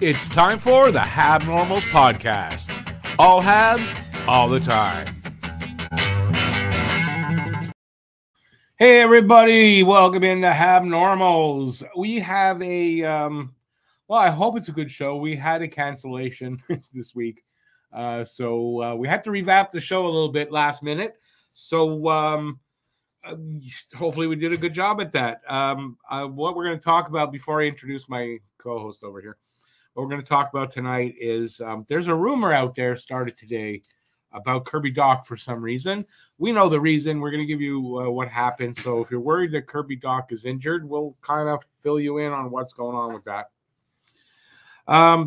It's time for the HabNormals podcast. All Habs, all the time. Hey, everybody. Welcome in to HabNormals. We have a, well, I hope it's a good show. We had a cancellation this week. So we had to revamp the show a little bit last minute. So hopefully we did a good job at that. What we're going to talk about before I introduce my co-host over here, what we're going to talk about tonight is there's a rumor out there started today about Kirby Dach for some reason. We know the reason. We're going to give you what happened. So if you're worried that Kirby Dach is injured, we'll kind of fill you in on what's going on with that.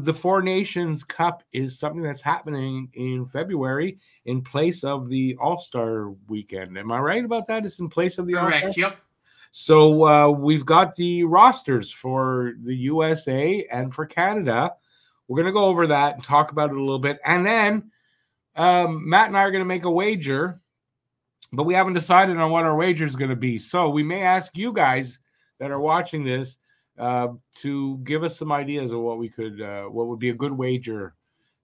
The Four Nations Cup is something that's happening in February in place of the All-Star weekend. Am I right about that? It's in place of the All-Star? Correct, yep. So we've got the rosters for the USA and for Canada. We're going to go over that and talk about it a little bit. And then Matt and I are going to make a wager, but we haven't decided on what our wager is going to be. So we may ask you guys that are watching this to give us some ideas of what we could, what would be a good wager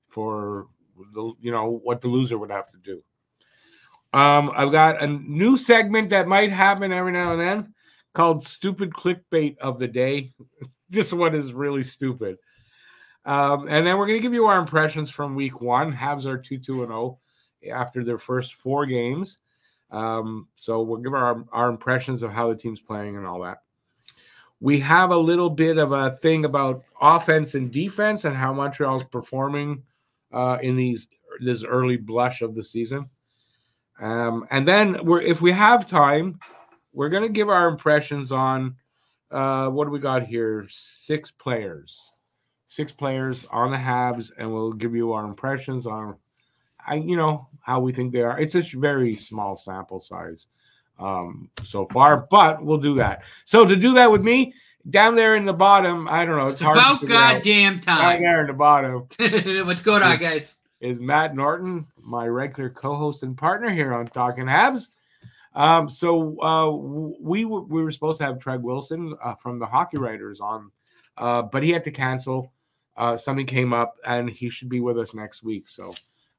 for the, what the loser would have to do. I've got a new segment that might happen every now and then called Stupid Clickbait of the Day. This one is really stupid. And then we're going to give you our impressions from week one. Habs are 2-2-0 after their first 4 games. So we'll give our impressions of how the team's playing and all that. We have a little bit of a thing about offense and defense and how Montreal's performing in this early blush of the season. And then if we have time, we're going to give our impressions on what do we got here? 6 players. 6 players on the Habs, and we'll give you our impressions on how we think they are. It's a very small sample size so far, but we'll do that. So to do that with me, down there in the bottom, I don't know. It's hard about to goddamn time. Right there in the bottom. What's going on, guys? Is Matt Norton, my regular co-host and partner here on Talking Habs. We were supposed to have Treg Wilson from the Hockey Writers on, but he had to cancel. Something came up, and he should be with us next week. So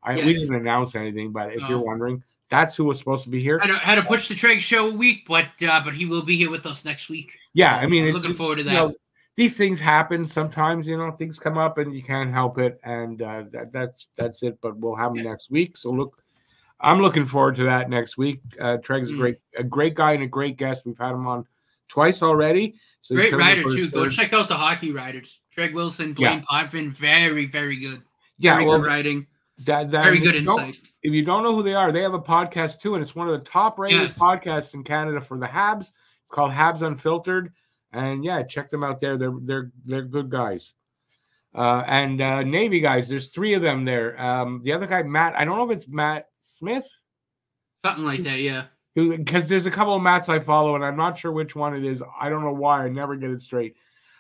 we didn't announce anything, but if you're wondering, that's who was supposed to be here. I had to push the Treg show a week, but he will be here with us next week. Yeah, I mean, looking forward to that. These things happen sometimes. Things come up, and you can't help it, and that's it. But we'll have him next week. So I'm looking forward to that next week. Treg's a great guy and a great guest. We've had him on twice already. So great writer too. Go check out the Hockey Writers. Treg Wilson, Blaine Potvin, very, very good. Yeah, good writing. Very good insight. If you don't know who they are, they have a podcast too, and it's one of the top-rated podcasts in Canada for the Habs. It's called Habs Unfiltered, and check them out there. They're good guys. And Navy guys, there's 3 of them there. The other guy, Matt, I don't know if it's Matt Smith, something like that, yeah. Because there's a couple of Matts I follow, and I'm not sure which one it is. I don't know why. I never get it straight.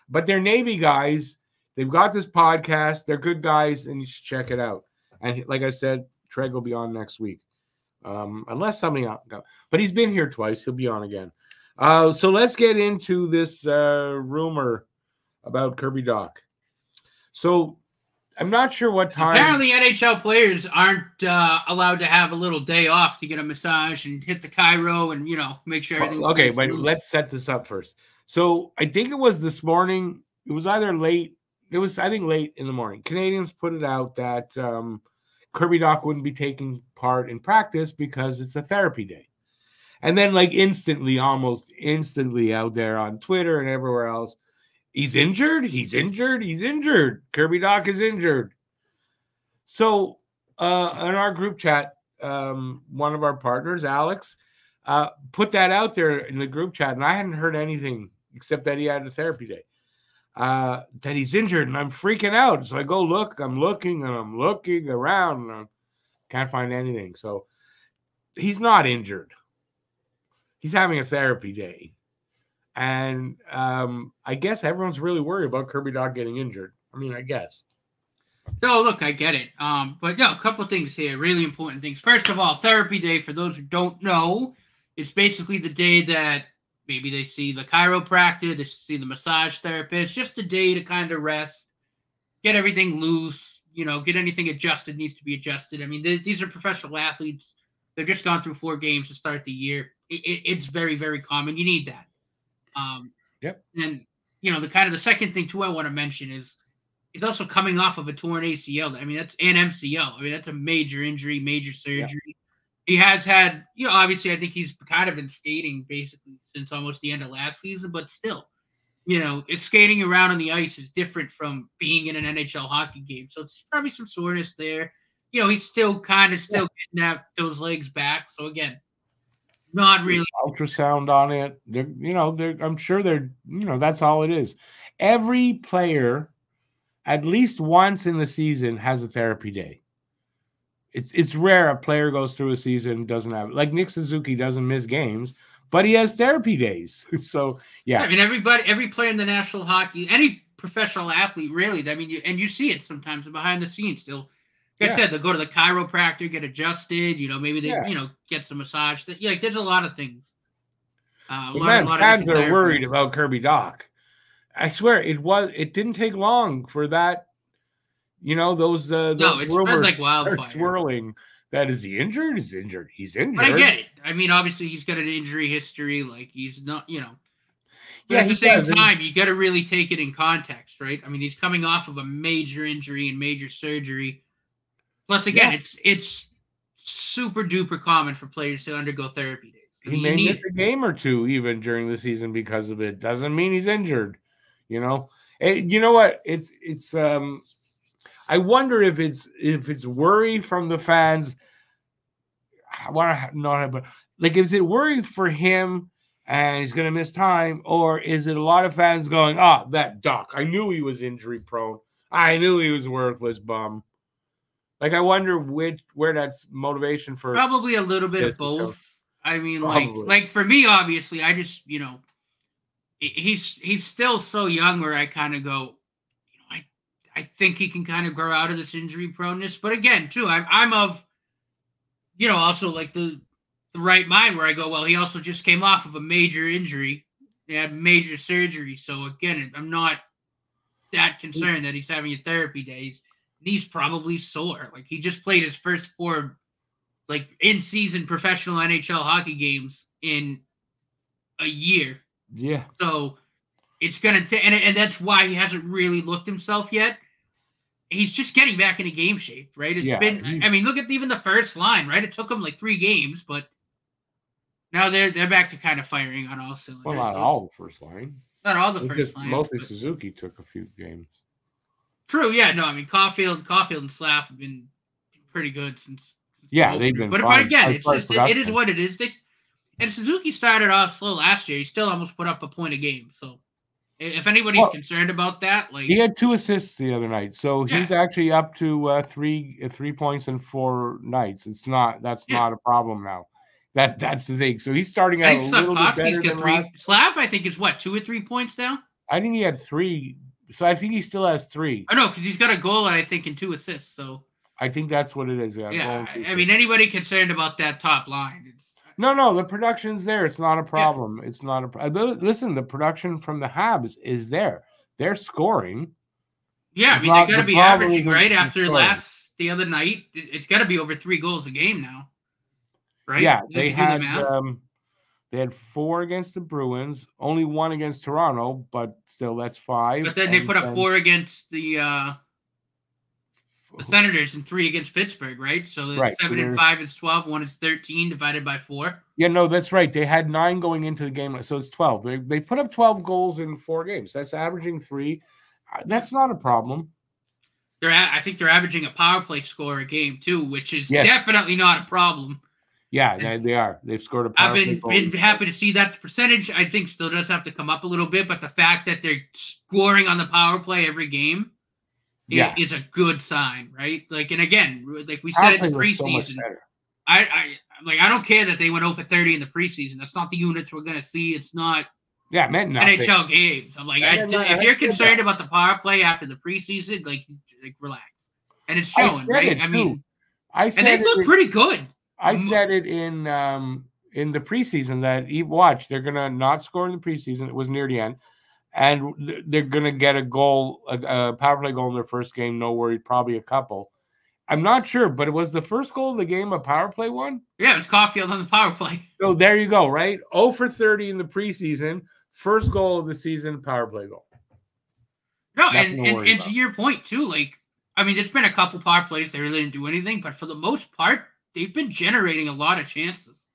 But they're Navy guys. They've got this podcast. They're good guys, and you should check it out. And like I said, Treg will be on next week. Unless something else. But he's been here twice. He'll be on again. So let's get into this rumor about Kirby Dach. So I'm not sure what time. Apparently, NHL players aren't allowed to have a little day off to get a massage and hit the chiro and, make sure everything's okay, nice but let's set this up first. So I think it was this morning. It was either late. It was, I think, late in the morning. Canadians put it out that Kirby Dach wouldn't be taking part in practice because it's a therapy day. And then, almost instantly out there on Twitter and everywhere else, he's injured. He's injured. He's injured. Kirby Dach is injured. So in our group chat, one of our partners, Alex, put that out there in the group chat, and I hadn't heard anything except that he had a therapy day. That he's injured, and I'm freaking out. So I go look. I'm looking, and I'm looking around, and I can't find anything. So he's not injured. He's having a therapy day. And I guess everyone's really worried about Kirby Dach getting injured. I mean, I guess. No, look, I get it. But a couple of things here, really important things. First of all, therapy day, for those who don't know, it's basically the day that maybe they see the chiropractor, they see the massage therapist, just a day to kind of rest, get everything loose, get anything adjusted needs to be adjusted. I mean, these are professional athletes. They've just gone through 4 games to start the year. It's very, very common. You need that. Yep. And, the second thing, too, I want to mention is he's also coming off of a torn ACL. I mean, that's an MCL. I mean, that's a major injury, major surgery. Yeah. He has had, obviously, I think he's kind of been skating basically since almost the end of last season, but still, skating around on the ice is different from being in an NHL hockey game. So there's probably some soreness there. He's still getting those legs back. So again, not really ultrasound on it. I'm sure that's all it is. Every player, at least once in the season, has a therapy day. It's rare a player goes through a season doesn't have, like Nick Suzuki doesn't miss games, but he has therapy days. So yeah, I mean every player in the National Hockey, any professional athlete, really. I mean, you see it sometimes behind the scenes still. Like I said, they'll go to the chiropractor, get adjusted. Maybe they get some massage. Like there's a lot of things. Fans are worried about Kirby Dach. I swear it didn't take long for that. Those rumors like wildfire. Start swirling. That is he injured? He's injured. He's injured. But I get it. I mean, obviously he's got an injury history. Like he's not, But at the same time, you got to really take it in context, right? I mean, he's coming off of a major injury and major surgery. Plus, again, it's super duper common for players to undergo therapy days. He may miss a game or two even during the season because of it. Doesn't mean he's injured. And you know what? It's I wonder if it's worry from the fans. I want to know, but like, is it worry for him and he's going to miss time, or is it a lot of fans going, that Dach, I knew he was injury prone. I knew he was a worthless bum. Like, I wonder where that's motivation for. Probably a little bit of both. I mean, like for me, obviously, I just, he's still so young where I kind of go, I think he can kind of grow out of this injury proneness. But again, too, I'm of, also like the right mind where I go, well, he also just came off of a major injury. He had major surgery. So again, I'm not that concerned that he's having a therapy days. He's probably sore. Like he just played his first 4 like in-season professional NHL hockey games in a year. Yeah. So it's going to and that's why he hasn't really looked himself yet. He's just getting back into game shape, right? It's been, I mean, look at even the first line, right? It took him like 3 games, but now they're back to kind of firing on all cylinders. Well, not all the first line. Not all the first line. Mostly Suzuki took a few games. True, yeah. No, I mean, Caulfield and Slav have been pretty good since they've been. But again, it is what it is. And Suzuki started off slow last year. He still almost put up a point a game. So if anybody's concerned about that, like he had 2 assists the other night, so he's actually up to 3 points in 4 nights. That's not a problem now. That's the thing. So he's starting out a little bit better than last. Slav, I think, is what, 2 or 3 points now. I think he had 3, so I think he still has 3. I know, because he's got a goal and I think in 2 assists. So I think that's what it is. Yeah, I mean, anybody concerned about that top line? No, the production's there. It's not a problem. Yeah. It's not a listen, the production from the Habs is there. They're scoring. Yeah, I mean, they got to be averaging, right? After the other night, it's got to be over 3 goals a game now, right? Yeah, they had 4 against the Bruins, only 1 against Toronto, but still, that's 5. But then they put up 4 against the Senators and 3 against Pittsburgh, right? So 7 and 5 is 12. 1 is 13 divided by 4. Yeah, no, that's right. They had 9 going into the game, so it's 12. They put up 12 goals in 4 games. That's averaging 3. That's not a problem. I think they're averaging a power play score a game too, which is definitely not a problem. Yeah, they are. They've scored a power play goal. I've been happy to see that. The percentage, I think, still does have to come up a little bit, but the fact that they're scoring on the power play every game is a good sign, right? Like, and again, like we said in the preseason, I don't care that they went 0 for 30 in the preseason. That's not the units we're gonna see. It's not meant nothing. NHL games. I'm like, if you're concerned about the power play after the preseason, like relax. And it's showing, right? I mean, and they look pretty good. I said it in the preseason that they're gonna not score in the preseason. It was near the end. and they're going to get a goal, a power play goal in their first game. No worry, probably a couple. I'm not sure, but it was the first goal of the game a power play one? Yeah, it's Caulfield on the power play. So there you go, right? 0 for 30 in the preseason. First goal of the season, power play goal. No, and to your point, too, like, I mean, there's been a couple power plays that really didn't do anything, but for the most part, they've been generating a lot of chances,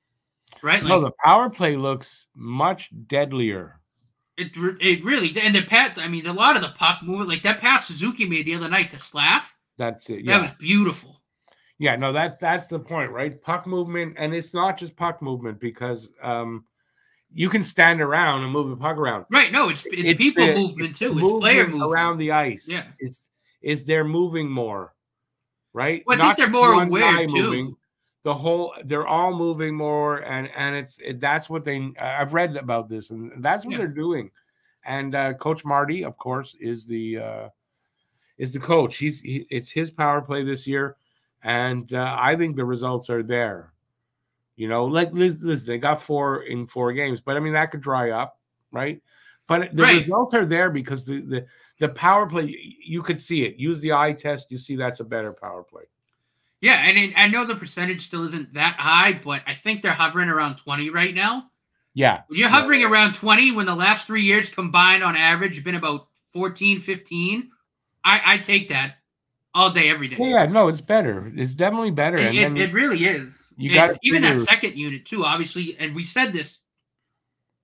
right? No, the power play looks much deadlier. It really, and I mean, a lot of the puck movement, like that pass Suzuki made the other night to Slav. That's it. Yeah, that was beautiful. Yeah, no, that's the point, right? Puck movement, and it's not just puck movement because you can stand around and move the puck around. Right. No, it's people movement too. It's player movement around the ice. Yeah. It's they're moving more, right? Well, I think they're more aware too. Moving. They're all moving more, and that's what they. I've read about this, and that's what they're doing. And Coach Marty, of course, is the coach. It's his power play this year, and I think the results are there. You know, like listen, they got 4 in 4 games, but I mean that could dry up, right? But the results are there because the power play, you could see it. Use the eye test, you see that's a better power play. Yeah, and I know the percentage still isn't that high, but I think they're hovering around 20 right now. Yeah. When you're hovering around 20, when the last 3 years combined on average have been about 14, 15, I take that all day, every day. Yeah, no, it's better. It's definitely better. It really is. You got even that second unit too, obviously, and we said this.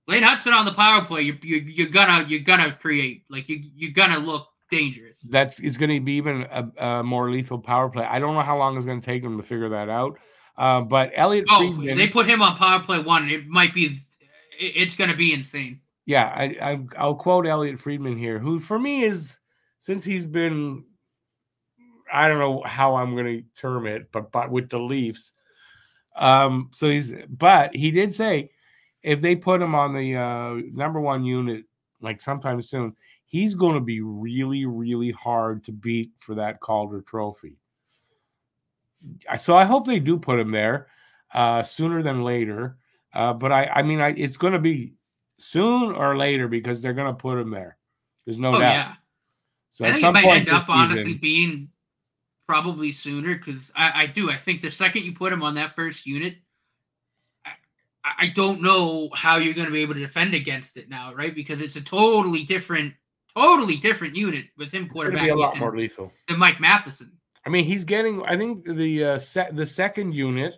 Lane Hudson on the power play, you're gonna create, like you're gonna look dangerous. It's going to be even a more lethal power play. I don't know how long it's going to take them to figure that out. But Elliot Friedman, they put him on power play 1. It's going to be insane. Yeah, I'll quote Elliot Friedman here, who for me is, since he's been, I don't know how I'm going to term it, but with the Leafs. But he did say if they put him on the #1 unit, like sometime soon, he's going to be really, really hard to beat for that Calder Trophy. So I hope they do put him there sooner than later. But I mean, it's going to be soon or later because they're going to put him there. There's no doubt. Yeah. So I think it might end up honestly being probably sooner because I think the second you put him on that first unit, I don't know how you're going to be able to defend against it now, right? Because it's a totally different unit with him quarterbacking. Be a lot more lethal than Mike Matheson. I mean, he's getting, I think, the second unit,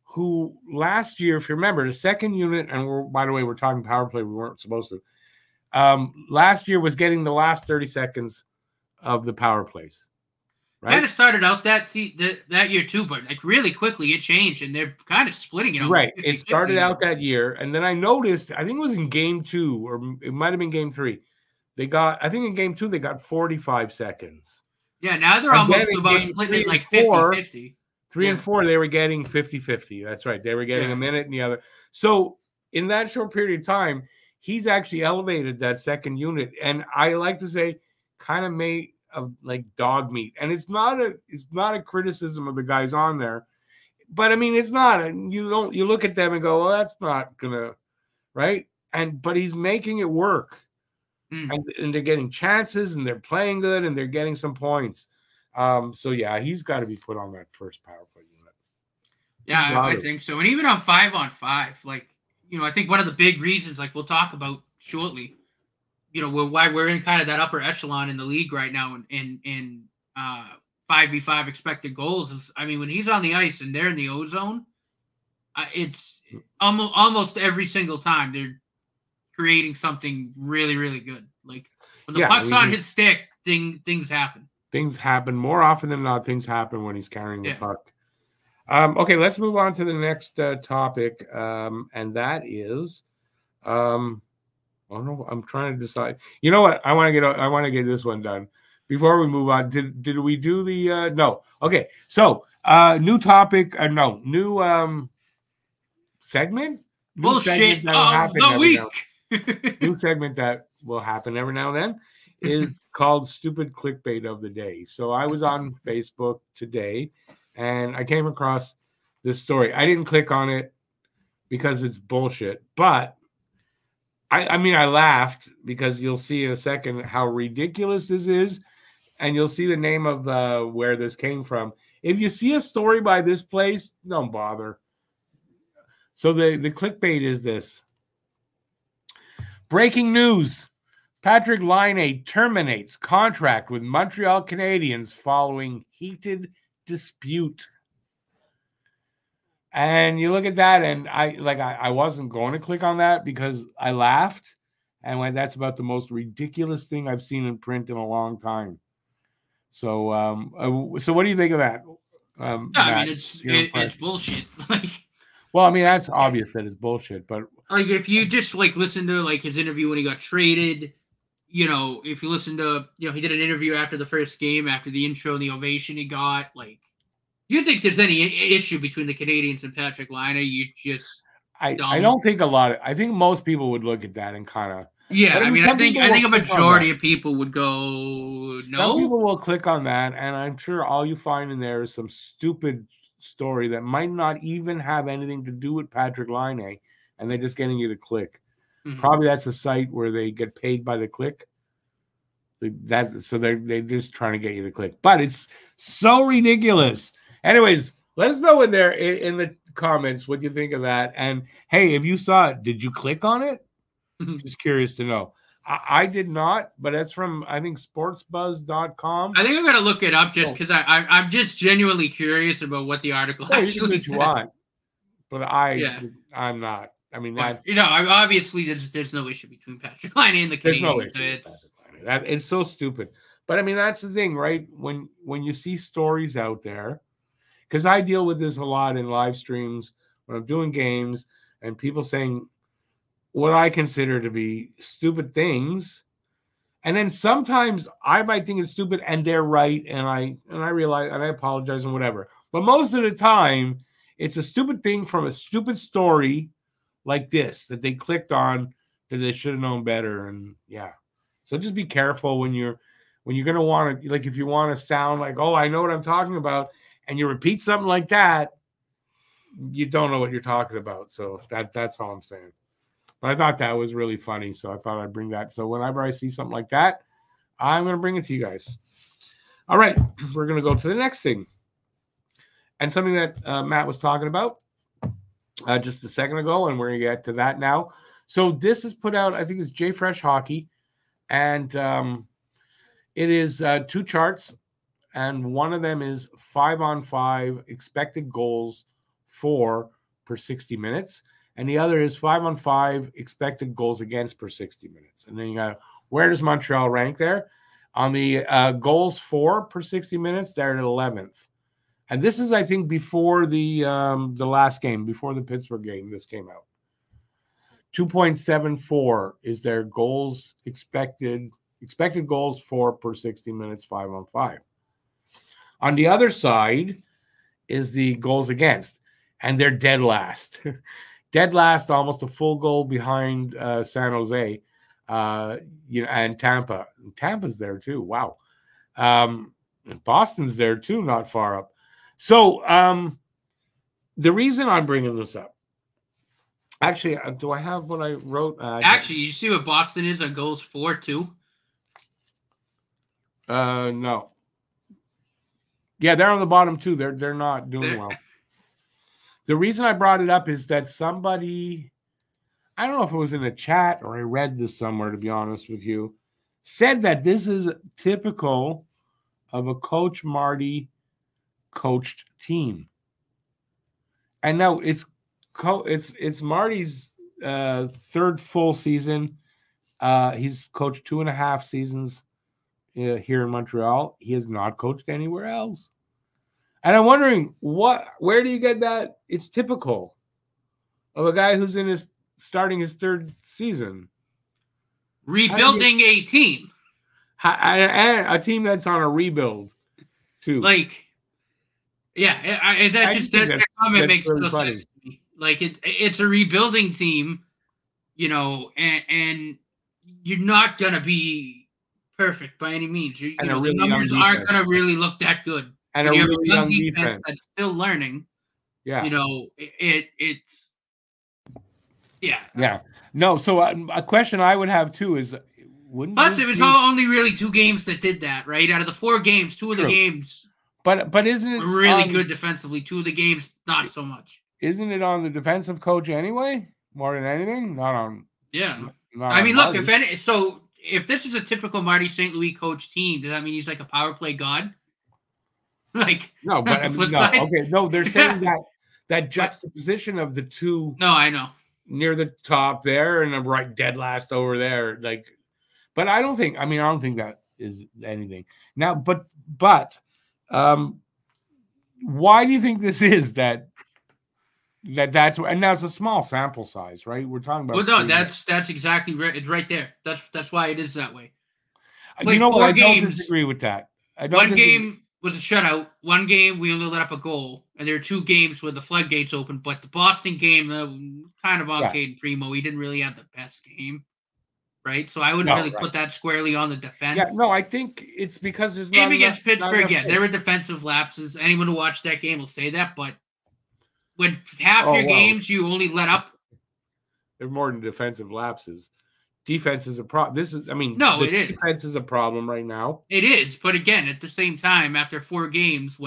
who last year, if you remember, the second unit, and by the way, we're talking power play, we weren't supposed to. Last year was getting the last 30 seconds of the power plays. Right? Kind of started out that year too, but like really quickly it changed, and they're kind of splitting it. Right, it started out that year, and then I noticed, I think it was in game 2, or it might have been game 3. I think in game 2 they got 45 seconds. Yeah, now they're almost about splitting it like 50-50. 3 and 4, they were getting 50-50. That's right. They were getting a minute and the other. So in that short period of time, he's actually elevated that second unit, and I like to say, kind of made of like dog meat. And it's not a criticism of the guys on there, but I mean it's not. And you look at them and go, well, that's not gonna, right? But he's making it work, and they're getting chances, and they're playing good, and they're getting some points. So yeah, he's got to be put on that first power play unit. Yeah, I think so. And even on 5-on-5, like, I think one of the big reasons, like we'll talk about shortly, why we're in kind of that upper echelon in the league right now in 5v5 expected goals is, I mean, when he's on the ice and they're in the O-zone, it's almost every single time they're creating something really, really good. Like when the puck's on his stick, things happen. Things happen more often than not. Things happen when he's carrying the puck. Okay, let's move on to the next topic, and that is, I'm trying to decide. You know what? I want to get this one done before we move on. Did we do the no? Okay, so new topic. New segment. Bullshit of the week. New segment that will happen every now and then is called Stupid Clickbait of the Day. So I was on Facebook today, and I came across this story. I didn't click on it because it's bullshit, but I mean, I laughed because you'll see in a second how ridiculous this is, and you'll see the name of where this came from. If you see a story by this place, don't bother. So the clickbait is this. Breaking news. Patrik Laine terminates contract with Montreal Canadiens following heated dispute. And you look at that, and I wasn't going to click on that because I laughed and went, that's about the most ridiculous thing I've seen in print in a long time. So, so what do you think of that? I mean, it's bullshit. Well, I mean, that's obvious that it's bullshit, but like if you just like listen to like his interview when he got traded, if you listen to, he did an interview after the first game, after the intro, the ovation he got, like. You think there's any issue between the Canadiens and Patrik Laine? You just I don't think I think most people would look at that and kind of I mean I think a majority of people would go no. Some people will click on that, and I'm sure all you find in there is some stupid story that might not even have anything to do with Patrik Laine, and they're just getting you to click. Mm-hmm. Probably that's a site where they get paid by the click. So they're just trying to get you to click, but it's so ridiculous. Anyways, let us know in there in the comments what you think of that. And hey, if you saw it, did you click on it? Just curious to know. I did not, but that's from, I think, sportsbuzz.com. I think I'm going to look it up just because I'm just genuinely curious about what the article actually says. But I'm not. I mean, obviously there's no issue between Patrik Laine and the Canadiens. There's no issue. It's so stupid. But I mean, that's the thing, right? When you see stories out there, because I deal with this a lot in live streams when I'm doing games and people saying what I consider to be stupid things. And then sometimes I might think it's stupid and they're right. And I realize, and I apologize and whatever. But most of the time, it's a stupid thing from a stupid story like this that they clicked on that they should have known better. And yeah. So just be careful when you're going to want to, like, if you want to sound like, oh, I know what I'm talking about, and you repeat something like that, you don't know what you're talking about. So that's all I'm saying. But I thought that was really funny, so I thought I'd bring that. So whenever I see something like that, I'm going to bring it to you guys. All right, we're going to go to the next thing. And something that Matt was talking about just a second ago, and we're going to get to that now. So this is put out, I think it's J Fresh Hockey, and it is 2 charts. And one of them is 5-on-5 expected goals for per 60 minutes. And the other is 5-on-5 expected goals against per 60 minutes. And then you got, where does Montreal rank there? On the goals for per 60 minutes, they're at 11th. And this is, I think, before the last game, before the Pittsburgh game, this came out. 2.74 is their goals expected goals for per 60 minutes, 5-on-5. On the other side is the goals against, and they're dead last. Dead last, almost a full goal behind San Jose, and Tampa. And Tampa's there too. Wow. And Boston's there too, not far up. So the reason I'm bringing this up, actually, do I have what I wrote? Actually, you see what Boston is on goals for too? No. Yeah, they're on the bottom too. They're not doing well. The reason I brought it up is that somebody, I don't know if it was in a chat or I read this somewhere, to be honest with you, said that this is typical of a Coach Marty coached team. And now it's Marty's third full season. He's coached 2.5 seasons here in Montreal. He has not coached anywhere else. And I'm wondering, where do you get that? It's typical of a guy who's starting his 3rd season. Rebuilding a team. And a team that's on a rebuild, too. Like, yeah, that comment makes no sense to me. Like, it's a rebuilding team, and you're not going to be perfect by any means. The numbers aren't going to really look that good. And a really young defense that's still learning. Yeah. It's Yeah. Yeah. No. So a question I would have too is, wouldn't Plus, it was only really 2 games that did that, right? Out of the 4 games, 2 of the games but isn't it were really good defensively? 2 of the games, not so much. Isn't it on the defensive coach anyway? More than anything? Not on. Yeah. Not I on mean, look, Marty. if this is a typical Marty St. Louis coach team, does that mean he's like a power play god? Like, no, but the flip no. side? Okay, no, they're saying that juxtaposition of the two. No, I know. Near the top there and I'm right dead last over there. Like, but I don't think that is anything. Now, but why do you think this is that's and now it's a small sample size, right? We're talking about. Well, no, that's exactly right. It's right there. That's why it is that way. Like, you know what? I don't disagree with that. One game was a shutout. One game we only let up a goal, and there are 2 games where the floodgates open. But the Boston game, kind of on Caden Primo, he didn't really have the best game, right? So I wouldn't really put that squarely on the defense. Yeah, no, I think it's because there's game against Pittsburgh. Yeah, there were defensive lapses. Anyone who watched that game will say that. But when half your games you only let up, they're more than defensive lapses. Defense is a problem. It is. Defense is a problem right now. It is, but again, at the same time, after 4 games,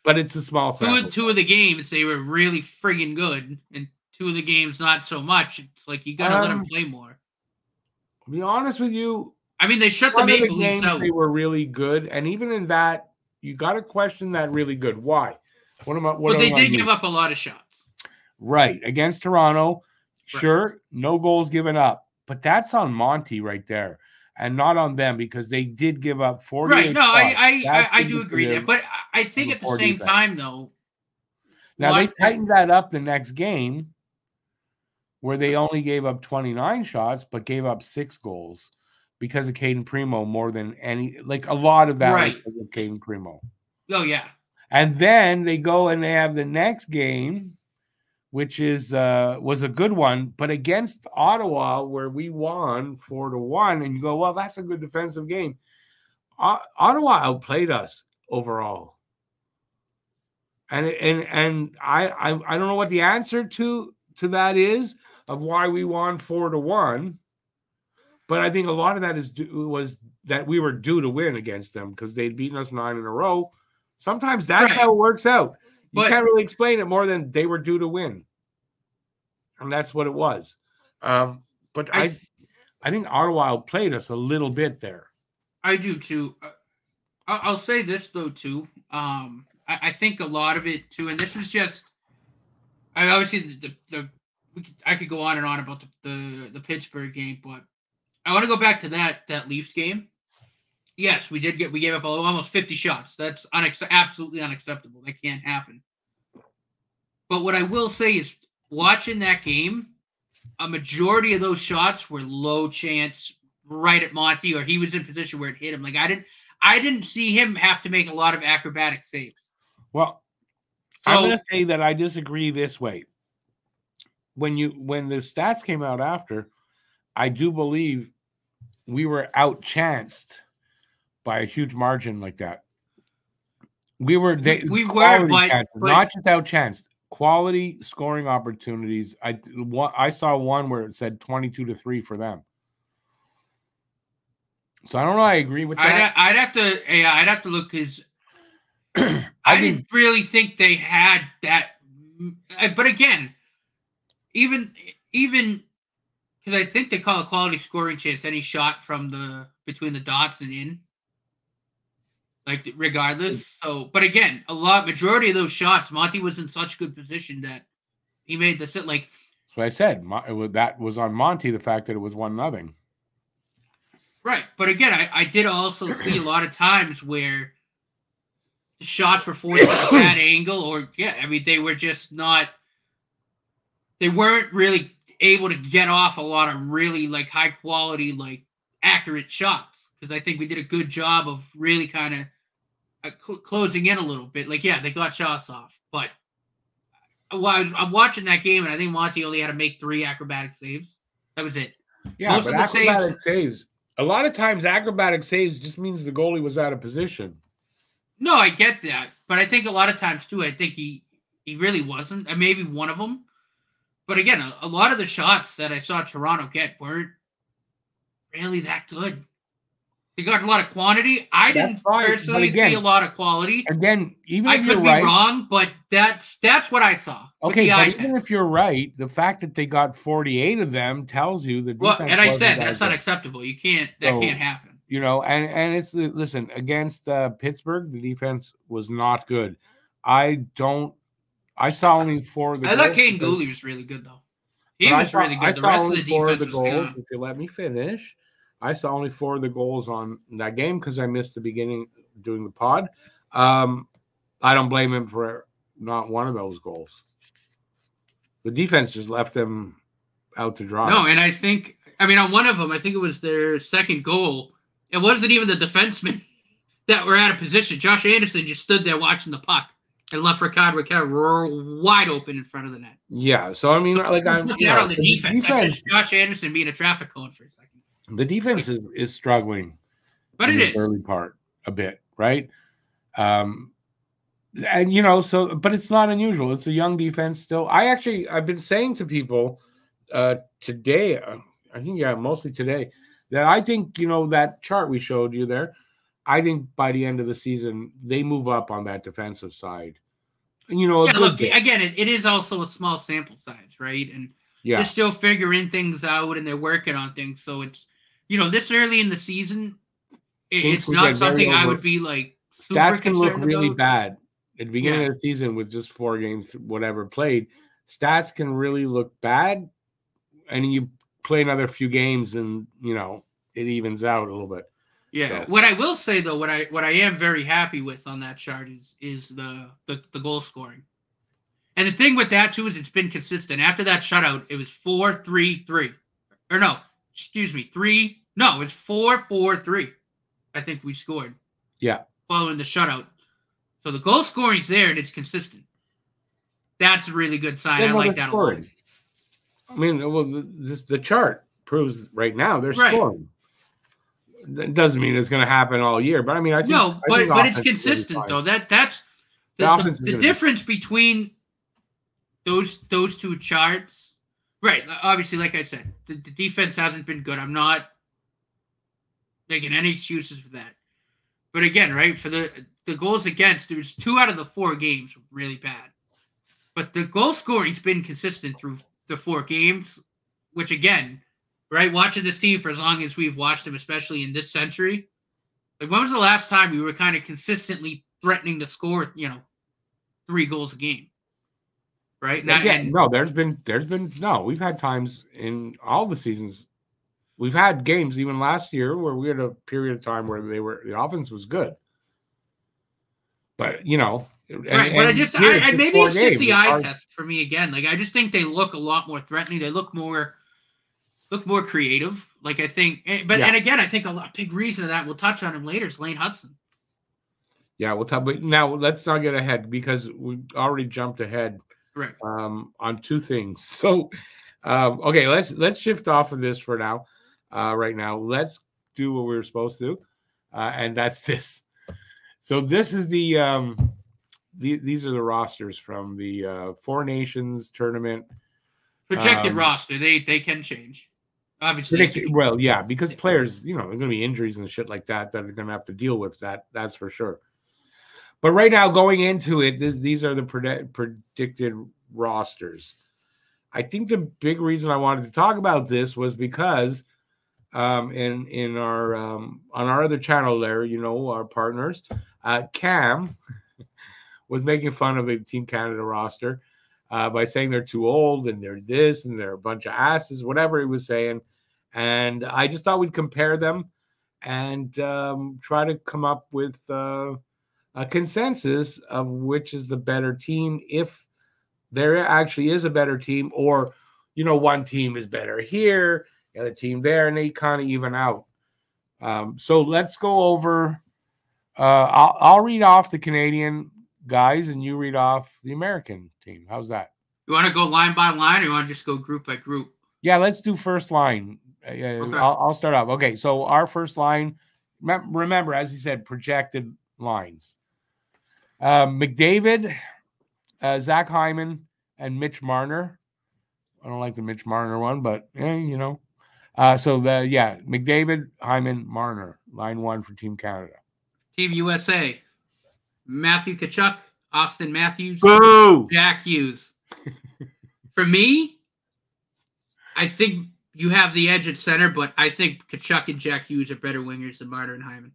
but it's a small sample. 2 of the games they were really friggin' good, and 2 of the games not so much. It's like you gotta let them play more. To be honest with you, I mean, they shut the Maple Leafs out. They were really good, and even in that, you got to question that really good. Why? But they did give up a lot of shots. Right against Toronto, sure, no goals given up. But that's on Monty right there, and not on them because they did give up 40. Right. No, I do agree there. But I think at the same time, though. Now, they tightened that up the next game where they only gave up 29 shots, but gave up 6 goals because of Caden Primo more than any. Like, a lot of that was because of Caden Primo. Oh, yeah. And then they go and they have the next game, which was a good one, but against Ottawa, where we won 4-1, and you go, well, that's a good defensive game. Ottawa outplayed us overall, and I don't know what the answer to that is of why we won 4-1, but I think a lot of that was that we were due to win against them because they'd beaten us 9 in a row. Sometimes that's how it works out. You can't really explain it more than they were due to win. And that's what it was. But I think Ottawa outplayed us a little bit there. I do, too. I'll say this, though, too. I think a lot of it, too, and this was just... obviously, I could go on and on about the Pittsburgh game, but I want to go back to that Leafs game. Yes, we gave up almost 50 shots. That's absolutely unacceptable. That can't happen. But what I will say is, watching that game, a majority of those shots were low chance, right at Monty, or he was in position where it hit him. Like I didn't see him have to make a lot of acrobatic saves. Well, I'm going to say that I disagree this way. When the stats came out after, I do believe we were outchanced by a huge margin like that. We were, but not just outchanced. Quality scoring opportunities. I saw one where it said 22-3 for them. So I don't know. I agree with that. I'd have to look because I didn't really think they had that. But again, even because I think they call a quality scoring chance any shot from between the dots and in. Like, regardless. So, but again, majority of those shots, Monty was in such good position that he made the like. So I said that was on Monty, the fact that it was 1-0. Right, but again, I did also see a lot of times where the shots were forced at a bad angle, or they were just not. They weren't really able to get off a lot of really like high quality, like accurate shots because I think we did a good job of really kind of. Closing in a little bit. Like, they got shots off. But I'm watching that game, and I think Monty only had to make 3 acrobatic saves. That was it. Yeah, most of the acrobatic saves. A lot of times, acrobatic saves just means the goalie was out of position. No, I get that. But I think a lot of times, too, I think he really wasn't. And maybe one of them. But again, a lot of the shots that I saw Toronto get weren't really that good. They got a lot of quantity. I didn't personally see a lot of quality. Again, even I could be wrong, but that's what I saw. Okay, but even if you're right, the fact that they got 48 of them tells you the defense. Well, and I said that's unacceptable. You can't. That can't happen. You know, and it's listen, against Pittsburgh, the defense was not good. I saw only 4 of the goals. I thought Caden Gooley was really good though. He was really good. The rest of the defense was good. If you let me finish, I saw only 4 of the goals on that game because I missed the beginning doing the pod. I don't blame him for not one of those goals. The defense just left them out to dry. No, and on one of them, I think it was their second goal. It wasn't even the defensemen that were out of position. Josh Anderson just stood there watching the puck and left Rickard wide open in front of the net. Yeah, so I mean, like I'm looking out on the defense. That's just Josh Anderson being a traffic cone for a second. The defense is struggling, but it is early part a bit, right? And you know, but it's not unusual. It's a young defense still. I've been saying to people today, I think mostly today, that I think, you know, that chart we showed you there, I think by the end of the season they move up on that defensive side. And, you know, again, it is also a small sample size, right? And they're still figuring things out and they're working on things. So it's, you know, this early in the season, it's not something I would be like. Stats can look really bad at the beginning of the season with just 4 games, whatever played. Stats can really look bad, and you play another few games, and you know it evens out a little bit. Yeah. So. What I will say though, what I am very happy with on that chart is the goal scoring, and the thing with that too is it's been consistent. After that shutout, it was 4-3-3, or no, excuse me, 3. No, it's 4-4-3. I think we scored. Yeah. Following the shutout. So the goal scoring's there and it's consistent. That's a really good sign. I like that a lot. I mean, well, the chart proves right now they're scoring. That doesn't mean it's going to happen all year, but I mean, I think but it's consistent though. That's the difference between those 2 charts. Right. Obviously, like I said, the defense hasn't been good. I'm not making any excuses for that. But again, right, for the goals against, there was 2 out of the 4 games were really bad. But the goal scoring's been consistent through the 4 games, which again, right, watching this team for as long as we've watched them, especially in this century, like when was the last time we were kind of consistently threatening to score, you know, 3 goals a game? Right? We've had times in all the seasons. We've had games even last year where we had a period of time where the offense was good. But, you know. Right, but maybe it's just the eye test for me again. Like, I just think they look a lot more threatening. They look more creative. Like, I think, and again, I think a big reason of that, we'll touch on him later, is Lane Hudson. Yeah, we'll talk. But now let's not get ahead because we already jumped ahead. Right. On 2 things. So, okay, let's shift off of this for now. Right now, let's do what we were supposed to, and that's this. So this is these are the rosters from the 4 Nations tournament. Projected roster. They can change. Obviously. Well, yeah, because players, you know, there's going to be injuries and shit like that are going to have to deal with that. That's for sure. But right now, going into it, these are the predicted rosters. I think the big reason I wanted to talk about this was because in our on our other channel there, you know, our partners, Cam was making fun of the Team Canada roster by saying they're too old and they're this and they're a bunch of asses, whatever he was saying. And I just thought we'd compare them and try to come up with a consensus of which is the better team, if there actually is a better team, or, you know, one team is better here, the other team there, and they kind of even out. So let's go over. I'll read off the Canadian guys, and you read off the American team. How's that? You want to go line by line, or you want to just go group by group? Yeah, let's do first line. Okay. I'll start off. Okay, so our first line, remember, as he said, projected lines. McDavid, Zach Hyman, and Mitch Marner. I don't like the Mitch Marner one, but you know. So McDavid, Hyman, Marner, line 1 for Team Canada. Team USA, Matthew Tkachuk, Austin Matthews, Boo! Jack Hughes. For me, I think you have the edge at center, but I think Tkachuk and Jack Hughes are better wingers than Marner and Hyman.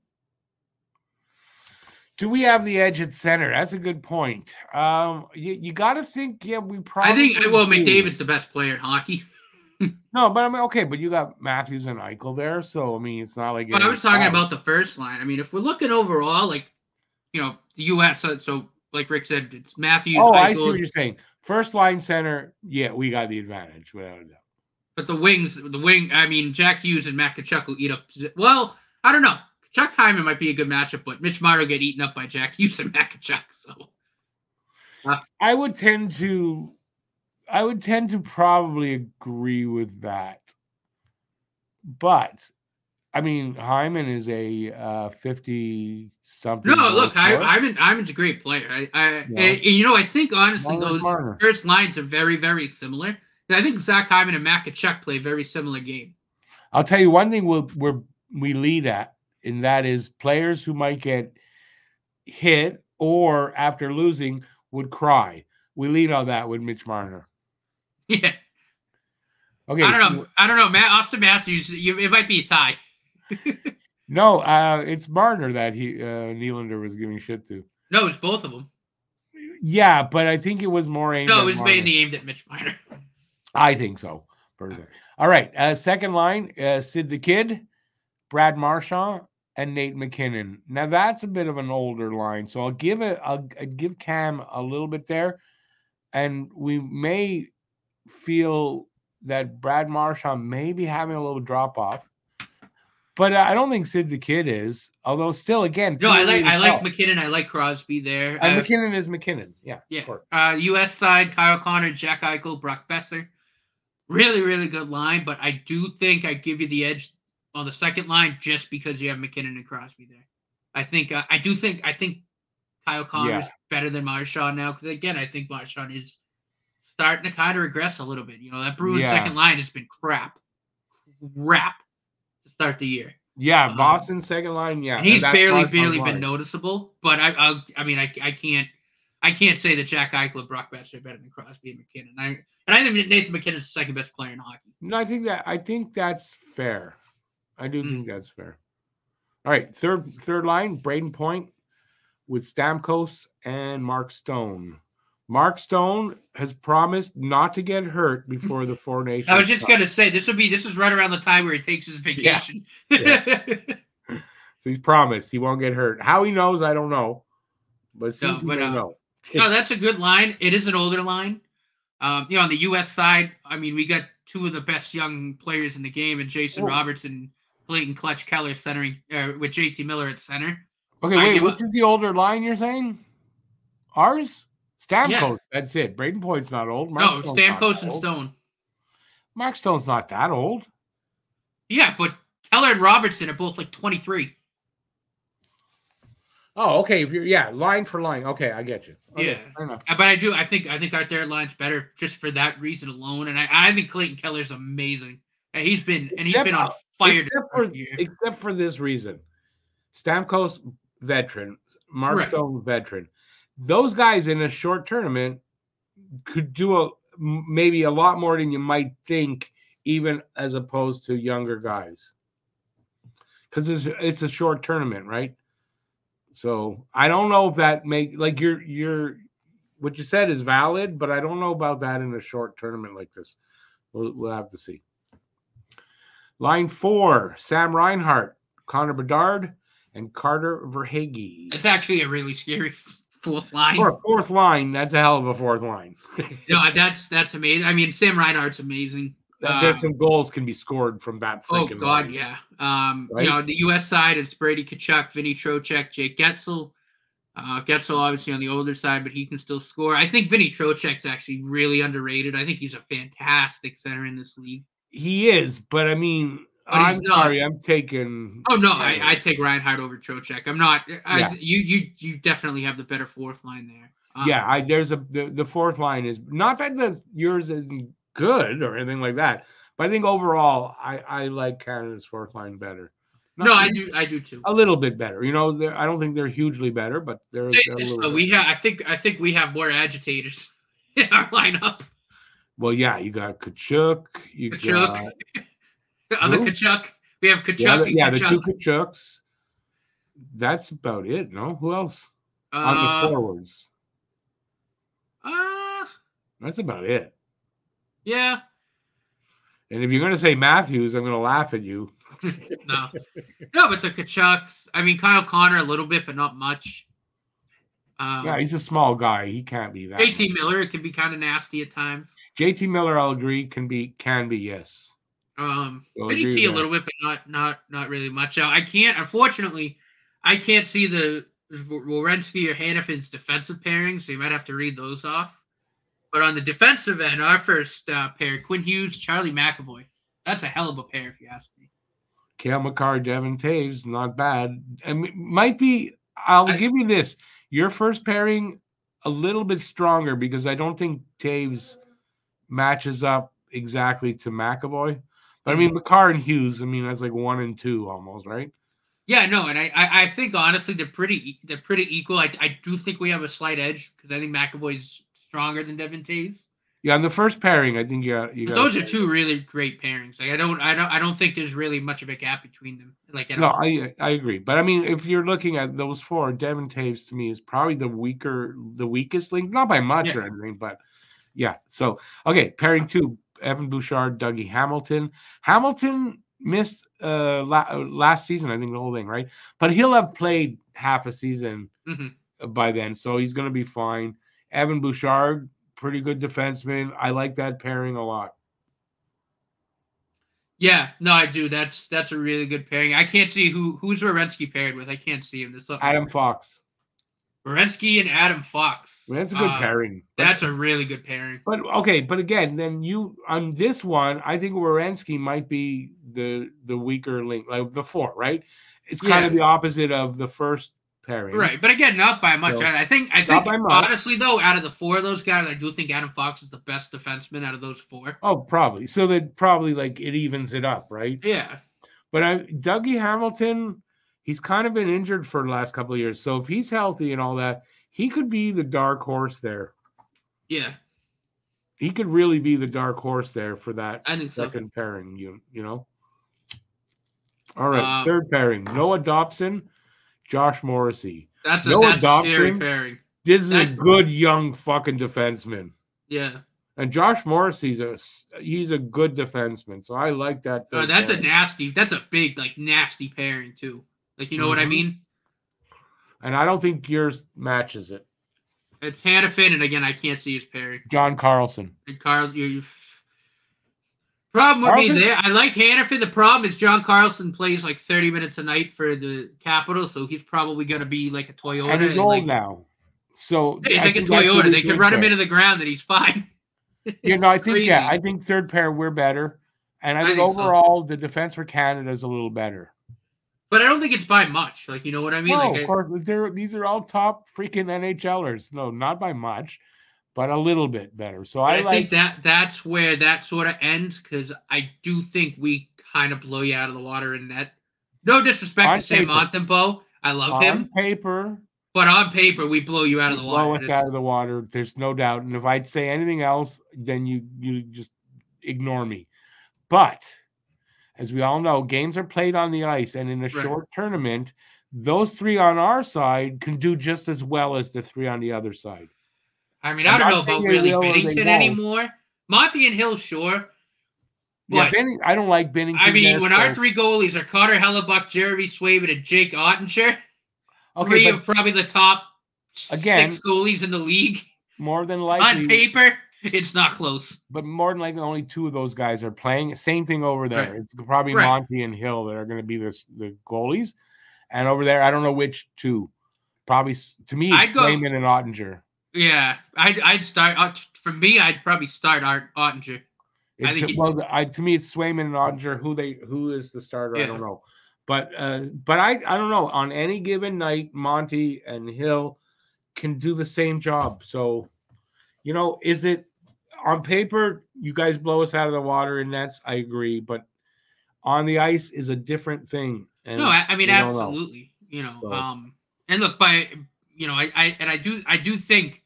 Do we have the edge at center? That's a good point. You got to think, we probably. I think, McDavid's the best player in hockey. No, but I mean, okay, but you got Matthews and Eichel there, so I mean, it's not like. But I was talking about the first line. I mean, if we're looking overall, like, the U.S. So like Rick said, it's Matthews. Oh, Eichel. I see what you're saying. First line center, we got the advantage without a doubt. But I mean, Jack Hughes and Matt Tkachuk will eat up. Well, I don't know. Chuck Hyman might be a good matchup, but Mitch Marner will get eaten up by Jack Hughes and Matt Tkachuk. So I would tend to probably agree with that. But I mean, Hyman is a 50-something. No, look, Hyman's a great player. I think honestly those first lines are very, very similar. I think Zach Hyman and Matt Tkachuk play a very similar game. I'll tell you one thing we lead at, and that is players who might get hit or after losing would cry. We lead on that with Mitch Marner. Yeah. Okay. I don't know. Austin Matthews, it might be a tie. No, it's Marner that Nylander was giving shit to. No, it's both of them. Yeah, but I think it was more aimed. No, it was mainly aimed at Mitch Marner. I think so. Personally. All right. Second line: Sid the Kid, Brad Marchand, and Nate McKinnon. Now that's a bit of an older line, so I'll give Cam a little bit there, and we may feel that Brad Marchand may be having a little drop off. But I don't think Sid the Kid is. Although still, again, no, I like McKinnon. I like Crosby there. And McKinnon is McKinnon. Yeah. U.S. side: Kyle Connor, Jack Eichel, Brock Besser. Really, really good line. But I do think I give you the edge on the second line just because you have McKinnon and Crosby there. I think Kyle Connor is better than Marchand now because again, I think Marchand is starting to kind of regress a little bit. That Bruins second line has been crap to start the year. Yeah, Boston second line. Yeah, and he's barely been noticeable. But I can't say that Jack Eichel and Brock Besser are better than Crosby and McKinnon. I think Nathan McKinnon is the second best player in hockey. No, I think that's fair. I do think that's fair. All right, third line: Braden Point with Stamkos and Mark Stone. Mark Stone has promised not to get hurt before the Four Nations. I was just going to say, this is right around the time where he takes his vacation. Yeah. So he's promised he won't get hurt. How he knows, I don't know. But know. No, that's a good line. It is an older line. On the U.S. side, I mean, we got two of the best young players in the game, and Jason Roberts and Clayton Clutch Keller centering with JT Miller at center. Okay, wait, which is the older line you're saying? Ours? Stamkos, that's it. Braden Point's not old. Stamkos and Stone. Mark Stone's not that old. Yeah, but Keller and Robertson are both like 23. Oh, okay. Line for line. Okay, I get you. Okay, yeah, but I think our third line's better just for that reason alone. And I think Clayton Keller's amazing. He's been on fire. Except for this reason, Stamkos veteran, Mark Stone veteran. Those guys in a short tournament could do maybe a lot more than you might think, even as opposed to younger guys, because it's a short tournament, right? So I don't know if that your what you said is valid, but I don't know about that in a short tournament like this. We'll have to see. Line 4: Sam Reinhart, Connor Bedard, and Carter Verhaeghe. It's actually a really scary fourth line. For a fourth line, that's a hell of a fourth line. That's amazing. I mean, Sam Reinhart's amazing. There's some goals can be scored from that. Oh God, line. Yeah. Right? The U.S. side, it's Brady Tkachuk, Vinny Trocheck, Jake Getzel. Getzel obviously on the older side, but he can still score. I think Vinny Trocheck's actually really underrated. I think he's a fantastic center in this league. He is, but I mean, I'm sorry, I'm taking. Oh no, I take Reinhart over Trocheck. I'm not. You definitely have the better fourth line there. There's the fourth line is not that yours isn't good or anything like that. But I think overall, I like Canada's fourth line better. No, I do too. A little bit better. I don't think they're hugely better, but they're a little so we have. I think we have more agitators in our lineup. Well, yeah, you got Tkachuk. Tkachuk. The other Tkachuk. We have Tkachuk and Tkachuk. The two Tkachuks. That's about it. No, who else on the forwards? That's about it. Yeah. And if you're going to say Matthews, I'm going to laugh at you. No, but the Tkachuks. I mean, Kyle Connor a little bit, but not much. Yeah, he's a small guy. He can't be that. JT Miller, it can be kind of nasty at times. JT Miller, I'll agree, can be yes. Vinny T a little bit, but not really much. Unfortunately, I can't see the Werenski or Hannafin's defensive pairing, so you might have to read those off. But on the defensive end, our first pair, Quinn Hughes, Charlie McAvoy. That's a hell of a pair, if you ask me. Cale Makar, Devin Taves, not bad. And might be, I'll give you this. Your first pairing, a little bit stronger because I don't think Taves matches up exactly to McAvoy. But I mean, Makar and Hughes, that's like 1 and 2 almost, right? Yeah, no, and I think honestly they're pretty equal. I do think we have a slight edge because I think McAvoy's stronger than Devin Taves. Yeah, in the first pairing, I think you got. Those are two really great pairings. Like I don't think there's really much of a gap between them. Like no, I agree. But I mean, if you're looking at those four, Devin Taves to me is probably the weakest link, not by much or anything, but yeah. So okay, pairing 2, Evan Bouchard, Dougie Hamilton. Hamilton missed last season, I think the whole thing, right? But he'll have played half a season by then, so he's going to be fine. Evan Bouchard, pretty good defenseman. I like that pairing a lot. Yeah, no, I do. That's a really good pairing. I can't see who's Werenski paired with. I can't see him. Adam Fox. Werenski and Adam Fox. That's a good pairing. That's a really good pairing. But okay, but again, then you on this one, I think Werenski might be the weaker link, like the 4, right? It's kind of the opposite of the first pairing. Right, but again, not by much. So, I think honestly though, out of the 4 of those guys, I do think Adam Fox is the best defenseman out of those 4. Oh, probably. So that probably like it evens it up, right? Yeah. But Dougie Hamilton, he's kind of been injured for the last couple of years. So if he's healthy and all that, he could be the dark horse there. Yeah. He could really be the dark horse there for that second pairing, you know. All right, third pairing. Noah Dobson, Josh Morrissey. That's a scary pairing. This is a good young fucking defenseman. Yeah. And Josh Morrissey's he's a good defenseman. So I like that. That's a big, like, nasty pairing too. Like, you know what I mean? And I don't think yours matches it. It's Hannafin, and again, I can't see his pairing. John Carlson. And problem with me there, I like Hannafin. The problem is John Carlson plays like 30 minutes a night for the Capitals, so he's probably going to be like a Toyota. And he's old now. So he's like a Toyota. They can run him into the ground and he's fine. I think third pair we're better. And I think overall the defense for Canada is a little better. But I don't think it's by much. Like, you know what I mean? No, of course, these are all top freaking NHLers. No, not by much, but a little bit better. So I think that's where that sort of ends, because I do think we kind of blow you out of the water in that. No disrespect to Sam Montembeault. I love him. On paper. But on paper, we blow you out of the water. Blow us out of the water. There's no doubt. And if I'd say anything else, then you just ignore me. But as we all know, games are played on the ice, and in a short tournament, those 3 on our side can do just as well as the 3 on the other side. I mean, I don't know about really Binnington anymore. Monty and Hill, sure. But I don't like Binnington. I mean, when our 3 goalies are Carter Hellebuck, Jeremy Swayman, and Jake Ottinger, 3 of probably the top 6 goalies in the league. More than likely. On paper, it's not close. But more than likely, only 2 of those guys are playing. Same thing over there. Right. It's probably Monty and Hill that are going to be the goalies. And over there, I don't know which 2. Probably, to me, it's Swayman and Ottinger. Yeah, I'd start. For me, I'd probably start Ottinger. To me, it's Swayman and Ottinger. Who is the starter? I don't know. But I don't know. On any given night, Monty and Hill can do the same job. So, is it on paper, you guys blow us out of the water in nets. I agree, but on the ice is a different thing. And no, I mean, we don't know. absolutely. You know, So, and look, I do think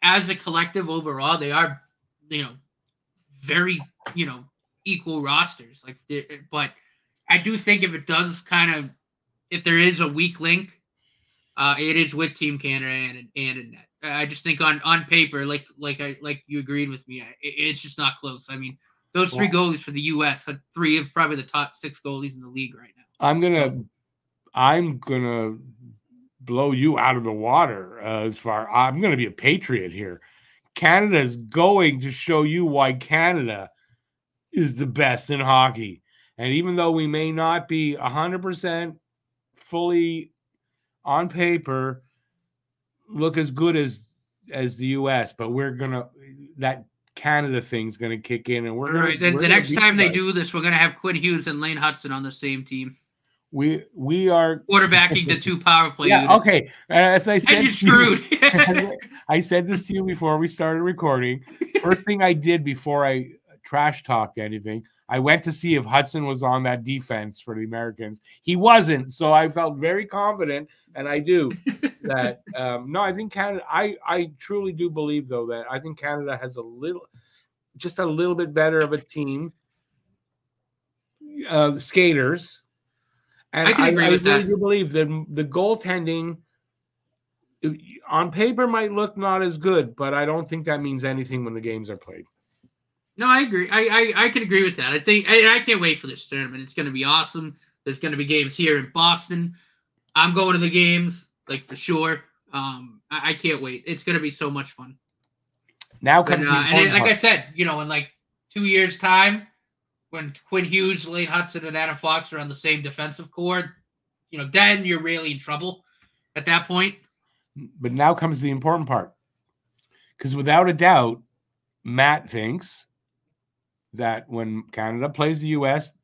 as a collective overall, they are, very, equal rosters. Like, but I do think if it does kind of, if there is a weak link, it is with Team Canada and in net. I just think on paper, like you agreed with me, it's just not close. I mean, those three goalies for the U.S. had three of probably the top 6 goalies in the league right now. I'm gonna blow you out of the water. I'm gonna be a patriot here. Canada is going to show you why Canada is the best in hockey. And even though we may not be 100% fully on paper look as good as the US, but that Canada thing's gonna kick in, and we're right. Then the next time they do this, we're gonna have Quinn Hughes and Lane Hudson on the same team. We are quarterbacking the 2 power play units. Okay. As I said, and you're screwed. I said this to you before we started recording. First thing I did before I trash talked anything, I went to see if Hudson was on that defense for the Americans. He wasn't, so I felt very confident, and I do that. No, I think Canada. I truly do believe though that I think Canada has just a little bit better of a team. Skaters. And I can agree with really that. do believe that the goaltending on paper might look not as good, but I don't think that means anything when the games are played. No, I agree. I can agree with that. I think I can't wait for this tournament. It's going to be awesome. There's going to be games here in Boston. I'm going to the games, like, for sure. I can't wait. It's going to be so much fun. Now comes I said, in like 2 years' time, when Quinn Hughes, Lane Hudson, and Adam Fox are on the same defensive core, then you're really in trouble at that point. But now comes the important part. Because without a doubt, Matt thinks that when Canada plays the U.S.,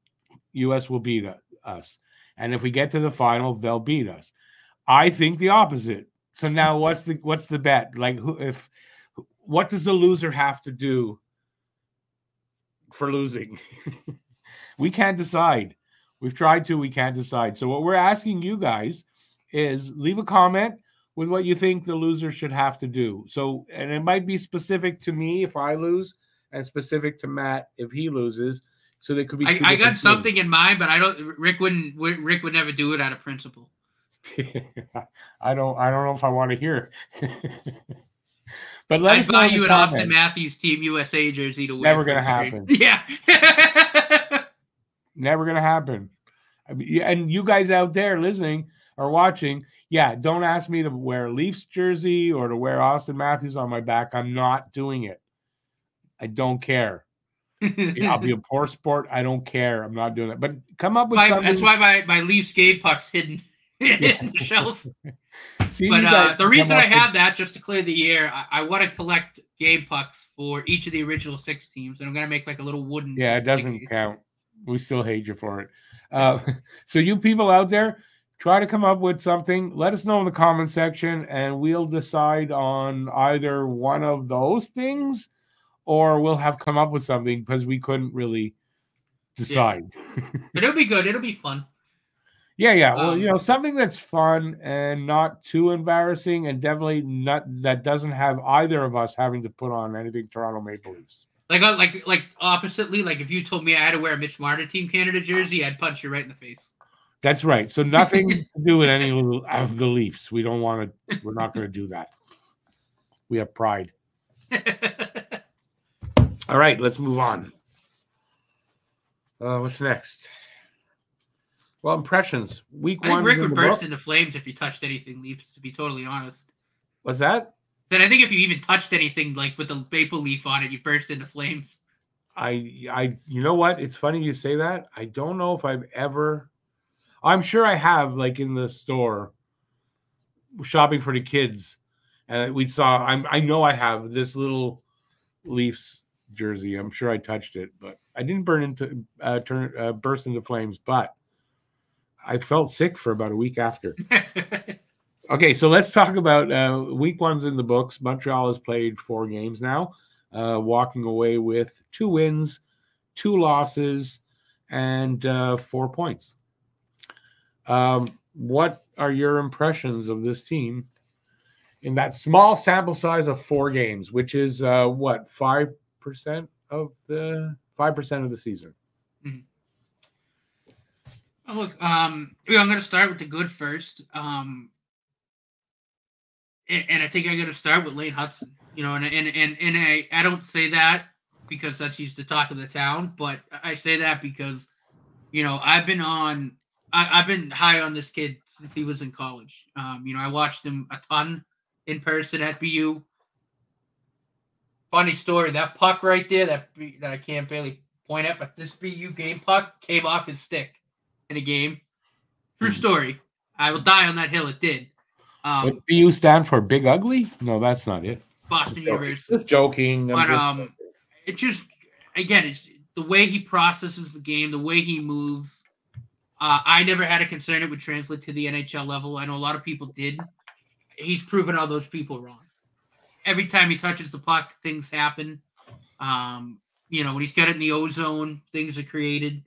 U.S. will beat us. And if we get to the final, they'll beat us. I think the opposite. So now what's the bet? Like, what does the loser have to do for losing? We can't decide. We've tried to, we can't decide. So what we're asking you guys is leave a comment with what you think the loser should have to do. So, and it might be specific to me if I lose and specific to Matt if he loses. So there could be I got something in mind, but Rick would never do it out of principle. I don't know if I want to hear. But I'd buy you an Austin Matthews Team USA jersey to wear. Never gonna happen. Yeah. Never gonna happen. And you guys out there listening or watching, don't ask me to wear a Leafs jersey or to wear Austin Matthews on my back. I'm not doing it. I don't care. I'll be a poor sport. I don't care. I'm not doing it. But come up with something. That's why my Leafs game puck's hidden in the shelf. But the reason I have that, just to clear the air, I want to collect game pucks for each of the original 6 teams, and I'm going to make like a little wooden. Yeah, it doesn't count. We still hate you for it. So you people out there, try to come up with something. Let us know in the comment section, and we'll decide on either one of those things, or we'll have come up with something because we couldn't really decide. Yeah. But it'll be good. It'll be fun. Yeah. Well, something that's fun and not too embarrassing, and definitely not that doesn't have either of us having to put on anything Toronto Maple Leafs. Like oppositely, like if you told me I had to wear a Mitch Marner Team Canada jersey, I'd punch you right in the face. That's right. So nothing to do with any of the Leafs. We don't want to. We're not going to do that. We have pride. All right, let's move on. What's next? Well, impressions. Week 1. Rick would burst into flames if you touched anything Leafs, to be totally honest. What's that? Then I think if you even touched anything like with the maple leaf on it, you burst into flames. You know what? It's funny you say that. I don't know if I've ever. I'm sure I have, like in the store, shopping for the kids, and we saw. I know I have this little Leafs jersey. I'm sure I touched it, but I didn't burst into flames. But I felt sick for about a week after. Okay, so let's talk about week 1's in the books. Montreal has played 4 games now. walking away with 2 wins, 2 losses, and 4 points. What are your impressions of this team in that small sample size of 4 games, which is what, 5% of the 5% of the season? Mm-hmm. Oh, look, I'm going to start with the good first. And I think I got to start with Lane Hudson. You know, and I don't say that because he's the talk of the town, but I say that because, you know, I've been high on this kid since he was in college. You know, I watched him a ton in person at BU. Funny story, that puck right there that I can't barely point at, but this BU game puck came off his stick in a game. True story. I will die on that hill. It did. What BU stand for? Big Ugly? No, that's not it. Boston University. Just joking. But it just, again, it's the way he processes the game, the way he moves. I never had a concern it would translate to the NHL level. I know a lot of people did. He's proven all those people wrong. Every time he touches the puck, things happen. You know, when he's got it in the ozone, things are created.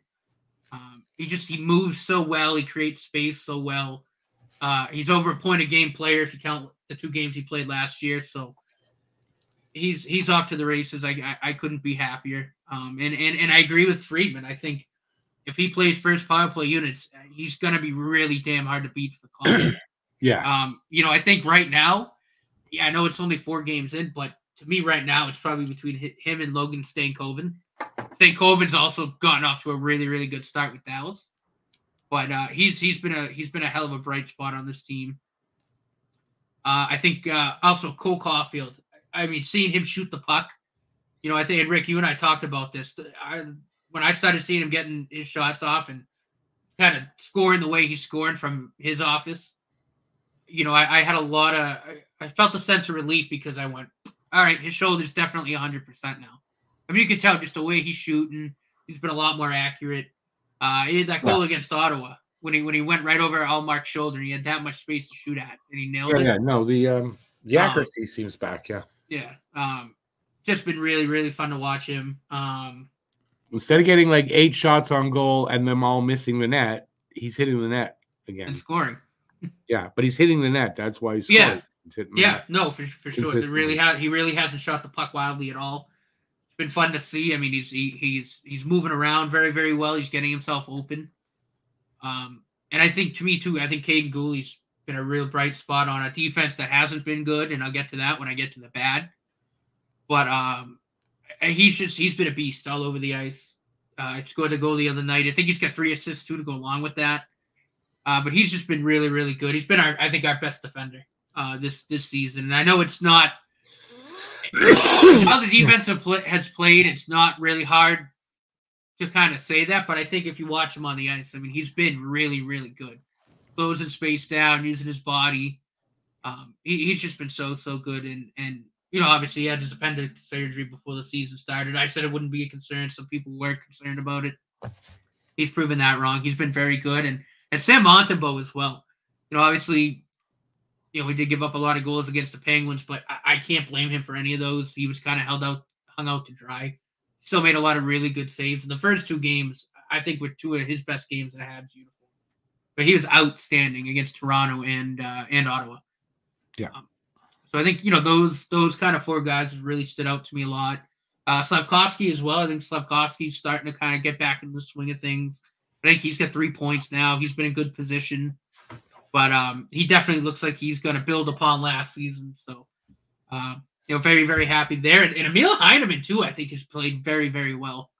He moves so well. He creates space so well. He's over a point a game player if you count the 2 games he played last year. So he's off to the races. I couldn't be happier. And I agree with Friedman. I think if he plays first power play units, he's going to be really damn hard to beat for the call. Yeah. You know, I think right now, I know it's only 4 games in, but to me right now, it's probably between him and Logan Stankoven. Stankoven's also gotten off to a really, really good start with Dallas. But he's been a hell of a bright spot on this team. I think also Cole Caulfield. I mean, seeing him shoot the puck, you know, I think, and Rick, you and I talked about this. When I started seeing him getting his shots off and kind of scoring the way he's scoring from his office, you know, I had I felt a sense of relief because I went, all right, his shoulder's definitely 100% now. I mean, you could tell just the way he's shooting. He's been a lot more accurate. He had that goal against Ottawa when he went right over Allmark's shoulder and he had that much space to shoot at and he nailed it. Yeah, no, the accuracy seems back, Yeah. Just been really, really fun to watch him. Instead of getting like 8 shots on goal and them all missing the net, he's hitting the net again. And scoring. Yeah, but he's hitting the net. That's why he's scoring. Yeah, no, for sure. He really hasn't shot the puck wildly at all. It's been fun to see. I mean, he's moving around very, very well. He's getting himself open. And I think, to me too, I think Caden Gooley's been a real bright spot on a defense that hasn't been good, and I'll get to that when I get to the bad. But he's been a beast all over the ice. He scored the goal the other night. I think he's got 3 assists too to go along with that. But he's just been really, really good. He's been I think our best defender this season. And I know it's not how the defense has played. It's not really hard to kind of say that, but I think if you watch him on the ice, I mean, he's been really, really good. Closing space down, using his body. He's just been so good. And you know, obviously he had his appendix surgery before the season started. I said it wouldn't be a concern. Some people were concerned about it. He's proven that wrong. He's been very good. And Sam Montembeault as well. You know, obviously, you know, we did give up a lot of goals against the Penguins, but I can't blame him for any of those. He was kind of hung out to dry. Still made a lot of really good saves. In the first 2 games, I think were 2 of his best games in a Habs uniform. But he was outstanding against Toronto and Ottawa. Yeah. So I think, you know, those kind of 4 guys really stood out to me a lot. Slavkovsky as well. I think Slavkovsky's starting to kind of get back into the swing of things. I think he's got 3 points now. He's been in good position. But he definitely looks like he's going to build upon last season. So, you know, very, very happy there. And Emil Heineman, too, I think has played very, very well.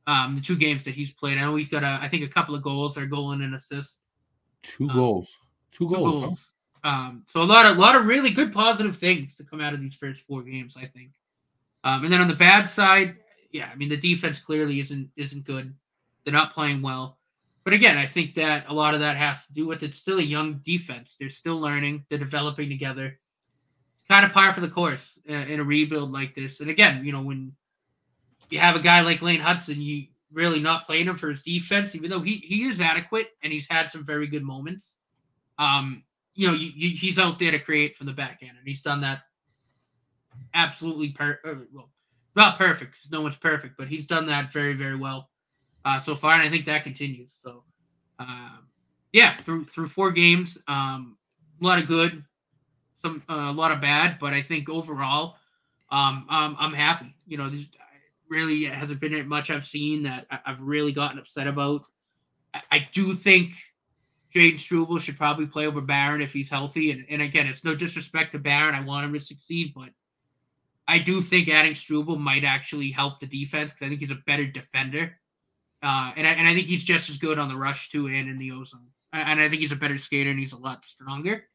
The 2 games that he's played. I know he's got, I think, a couple of goals, a goal and an assist. 2 goals. 2 goals. Huh? So a lot of really good positive things to come out of these first 4 games, I think. And then on the bad side, yeah, I mean, the defense clearly isn't good. They're not playing well. But again, I think that a lot of that has to do with it's still a young defense. They're still learning. They're developing together. It's kind of par for the course in a rebuild like this. And again, you know, when you have a guy like Lane Hudson, you really not playing him for his defense, even though he is adequate and he's had some very good moments. You know, he's out there to create from the back end, and he's done that absolutely Not perfect, because no one's perfect, but he's done that very, very well so far, and I think that continues. So, yeah, through 4 games, a lot of good, a lot of bad, but I think overall, I'm happy. You know, this really hasn't been much I've seen that I've really gotten upset about. I do think Jaden Struble should probably play over Barron if he's healthy. And again, it's no disrespect to Barron. I want him to succeed, but I do think adding Struble might actually help the defense because I think he's a better defender. And I think he's just as good on the rush too and in the ozone. And I think he's a better skater and he's a lot stronger.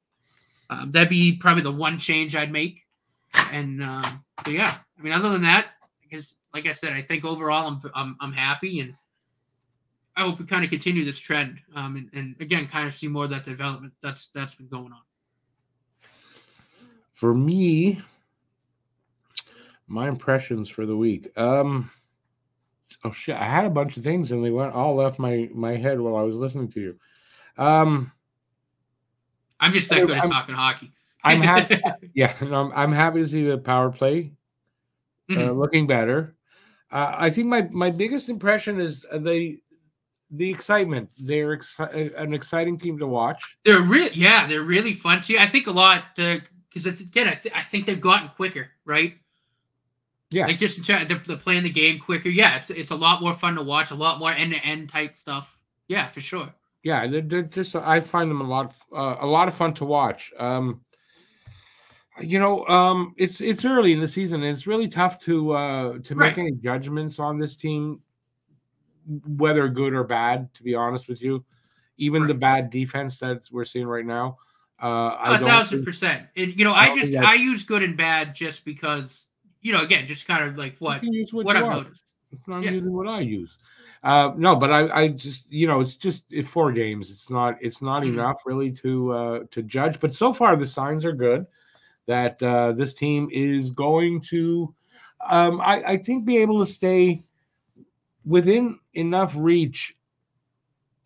That'd be probably the one change I'd make. And but yeah, I mean, other than that, because like I said, I think overall I'm happy, and I hope we kind of continue this trend. And again, kind of see more of that development that's been going on. For me, my impressions for the week. Oh shit! I had a bunch of things and they all left my head while I was listening to you. I'm just that good at talking hockey. I'm happy. Yeah, I'm happy to see the power play looking better. I think my biggest impression is the excitement. They're an exciting team to watch. They're really fun too. I think a lot because again, I think they've gotten quicker, right? Yeah, like just they're playing the game quicker. Yeah, it's a lot more fun to watch, a lot more end-to-end type stuff. Yeah, for sure. Yeah, they're just I find them a lot of fun to watch. It's early in the season. It's really tough to make any judgments on this team, whether good or bad. To be honest with you, even the bad defense that we're seeing right now, 1,000%. And I use good and bad just because again, just kind of like what I've noticed. I'm using what I use. No, but I just it's just 4 games. It's not enough really to judge. But so far the signs are good that this team is going to, I think, be able to stay within enough reach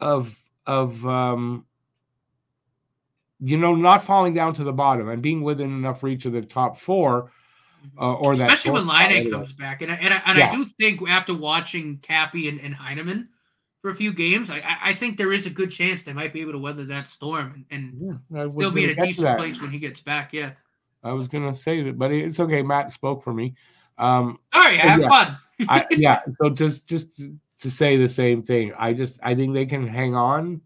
of not falling down to the bottom and being within enough reach of the top 4. Or especially when Laine comes back, and I do think after watching Cappy and Heineman for a few games, I think there is a good chance they might be able to weather that storm and still be in a decent place when he gets back. Yeah, I was gonna say that, but it's okay. Matt spoke for me. All right, have fun. So just to say the same thing, I think they can hang on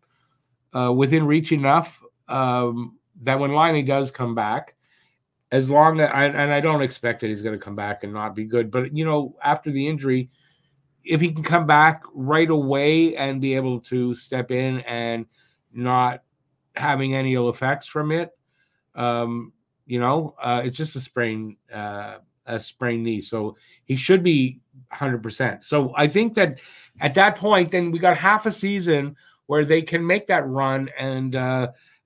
within reach enough that when Laine does come back. As long as I don't expect that he's going to come back and not be good, but after the injury, if he can come back right away and be able to step in and not having any ill effects from it, it's just a sprained knee, so he should be 100%. So I think that at that point, then we got half a season where they can make that run and.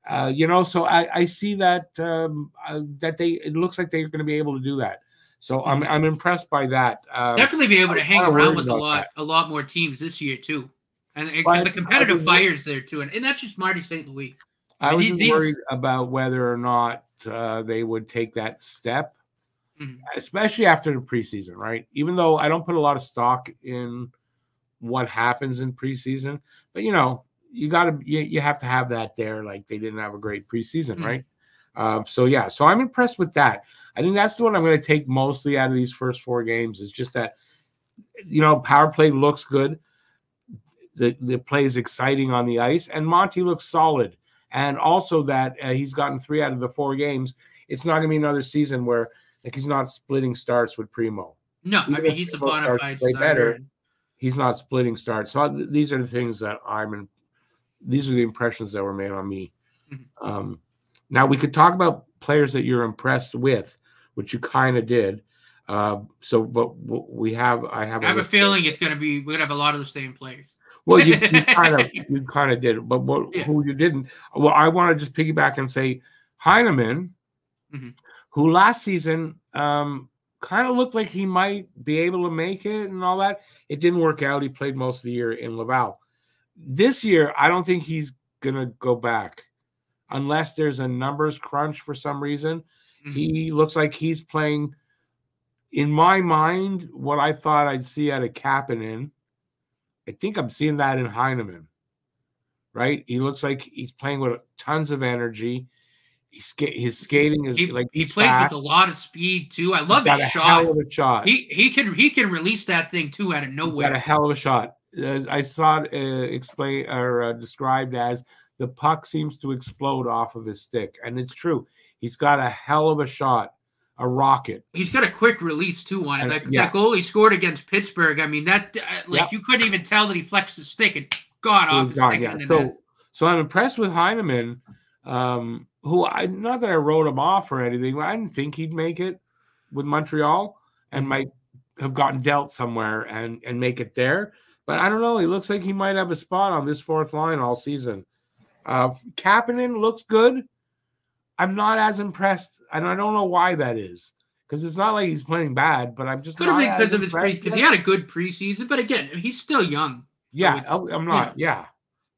So I see that it looks like they're going to be able to do that. So I'm impressed by that. Definitely be able to hang around with a lot more teams this year too, and because the competitive fire's there too, and that's just Marty St. Louis. I was worried about whether or not they would take that step, especially after the preseason, right? Even though I don't put a lot of stock in what happens in preseason, but you have to have that there. Like they didn't have a great preseason, right? So I'm impressed with that. I think that's what I'm going to take mostly out of these first 4 games is just that, power play looks good. The play is exciting on the ice, and Monty looks solid. And also that he's gotten 3 out of the 4 games. It's not going to be another season where he's not splitting starts with Primo. No, I mean he's a bona fide starter. He's not splitting starts. So these are the things that these are the impressions that were made on me. Now we could talk about players that you're impressed with, which you kind of did. I have a feeling it's going to be, we're going to have a lot of the same players. Well, you kind of did, but who you didn't. Well, I want to just piggyback and say Heineman, who last season kind of looked like he might be able to make it and all that. It didn't work out. He played most of the year in Laval. This year, I don't think he's going to go back unless there's a numbers crunch for some reason. He looks like he's playing in my mind, what I thought I'd see out of Kapanen, I think I'm seeing that in Heineman, right? He looks like he's playing with tons of energy. His skating is he he's plays fast. with a lot of speed too. I love He's his got a shot. hell of a shot. He can release that thing too out of nowhere. He's got a hell of a shot. I saw it explained or described as the puck seems to explode off of his stick, and it's true. He's got a hell of a shot, a rocket. He's got a quick release too on it. That goal he scored against Pittsburgh. I mean, that you couldn't even tell that he flexed the stick and got off his stick. Yeah. So I'm impressed with Heineman. Who not that I wrote him off or anything, but I didn't think he'd make it with Montreal and might have gotten dealt somewhere and make it there. But I don't know. He looks like he might have a spot on this fourth line all season. Kapanen looks good. I'm not as impressed, and I don't know why that is. Because it's not like he's playing bad, but I'm just could have been because of his because he had a good preseason. But again, he's still young. Yeah, so I'm not. Yeah,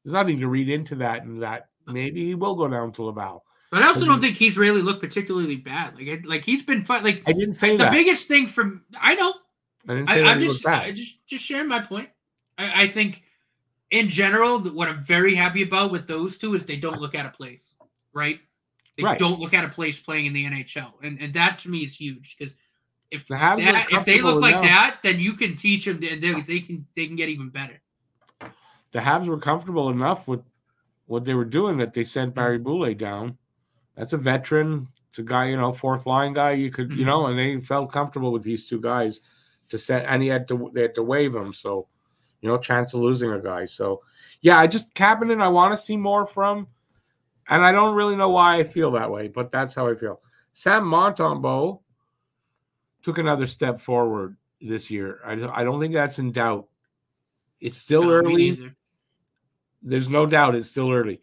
there's nothing to read into that, and that maybe he will go down to Laval. But I also don't think he's really looked particularly bad. Like he's been fun. Like I didn't say the biggest thing from I know. I didn't say that he looked bad. I just sharing my point. I think in general what I'm very happy about with those two is they don't look out of place, right? They don't look out of place playing in the NHL, and that to me is huge because if they look like that, then you can teach them and they can get even better. The Habs were comfortable enough with what they were doing that they sent Barry Boulay down. That's a veteran. It's a guy, fourth line guy. You could, and they felt comfortable with these two guys to set, and they had to waive him. So, chance of losing a guy. So, yeah, Kapanen, I want to see more from, and I don't really know why I feel that way, but that's how I feel. Sam Montembeault took another step forward this year. I don't think that's in doubt. It's still early. There's no doubt it's still early,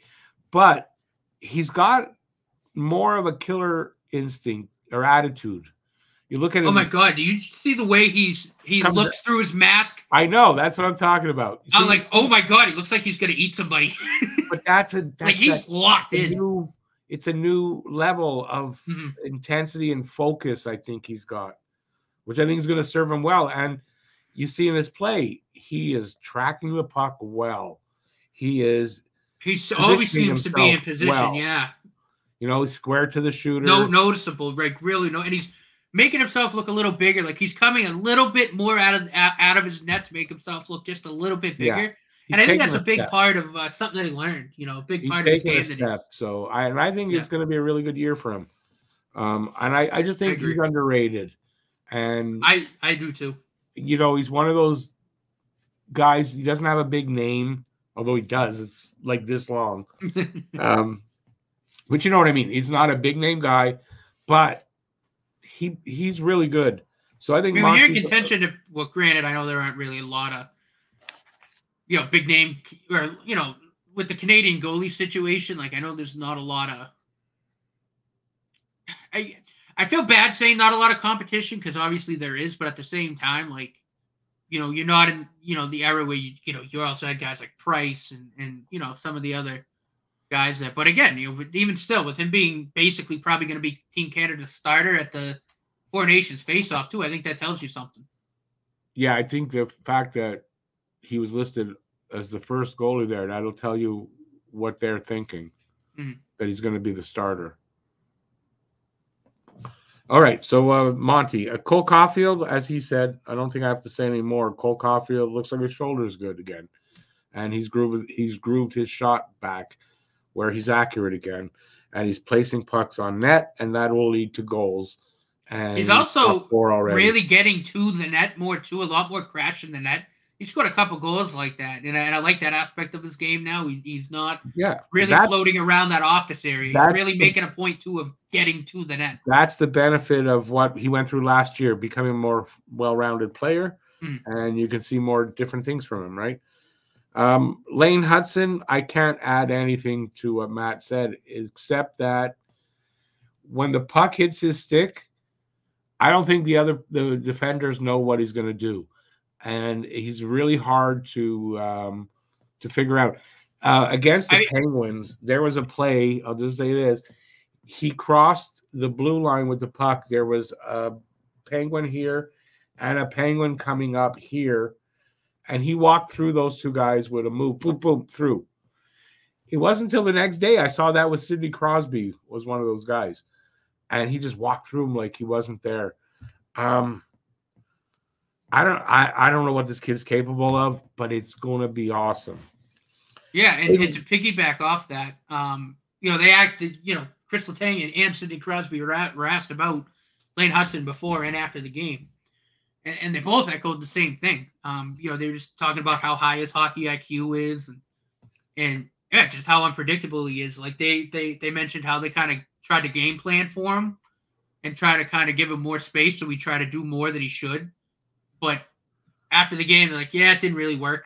but he's got more of a killer instinct or attitude. You look at him. Oh my God! Do you see the way he looks through his mask? I know. That's what I'm talking about. I'm like, oh my God! He looks like he's gonna eat somebody. But that's he's locked in. It's a new level of intensity and focus. I think he's got, which I think is going to serve him well. And you see in his play, he is tracking the puck well. He always seems to be in position. Well. Yeah. He's square to the shooter. No noticeable, like really no, and he's making himself look a little bigger. Like he's coming a little bit more out of his net to make himself look just a little bit bigger. Yeah. And I think that's a big part of something that he learned. A big part of his game. So I think it's going to be a really good year for him. And I just think he's underrated. And I do too. He's one of those guys. He doesn't have a big name, although he does. It's like this long. But you know what I mean? He's not a big name guy, but he's really good. So I think when you're in contention, well, granted, I know there aren't really a lot of big name or with the Canadian goalie situation. Like I know there's not a lot of. I feel bad saying not a lot of competition because obviously there is, but at the same time, like you're not in the era where you also had guys like Price and some of the other guys that, but again, even still, with him being basically probably going to be Team Canada's starter at the Four Nations face-off too, I think that tells you something. Yeah, I think the fact that he was listed as the first goalie there, that'll tell you what they're thinking, that he's going to be the starter. All right, so Monty, Cole Caulfield, as he said, I don't think I have to say any more. Cole Caulfield looks like his shoulder is good again, and he's grooved his shot back, where he's accurate again, and he's placing pucks on net, and that will lead to goals. And he's also really getting to the net more too, a lot more crashing the net. He scored a couple goals like that, and I like that aspect of his game now. He's not really floating around that office area. He's really making a point too of getting to the net. That's the benefit of what he went through last year, becoming a more well-rounded player, and you can see more different things from him, right? Lane Hudson, I can't add anything to what Matt said, except that when the puck hits his stick, I don't think the defenders know what he's going to do, and he's really hard to figure out. Against the Penguins, there was a play. I'll just say this: he crossed the blue line with the puck. There was penguin here and a penguin coming up here. And he walked through those two guys with a move, boom, boom, through. It wasn't until the next day I saw that was Sidney Crosby was one of those guys. And he just walked through him like he wasn't there. I don't know what this kid's capable of, but it's going to be awesome. Yeah, and to piggyback off that, they acted, Chris Letang and Sidney Crosby were asked about Lane Hutson before and after the game. And they both echoed the same thing. They were just talking about how high his hockey IQ is and yeah, just how unpredictable he is. Like they mentioned how they kind of tried to game plan for him and try to kind of give him more space so we try to do more than he should. But after the game, they're like, yeah, it didn't really work.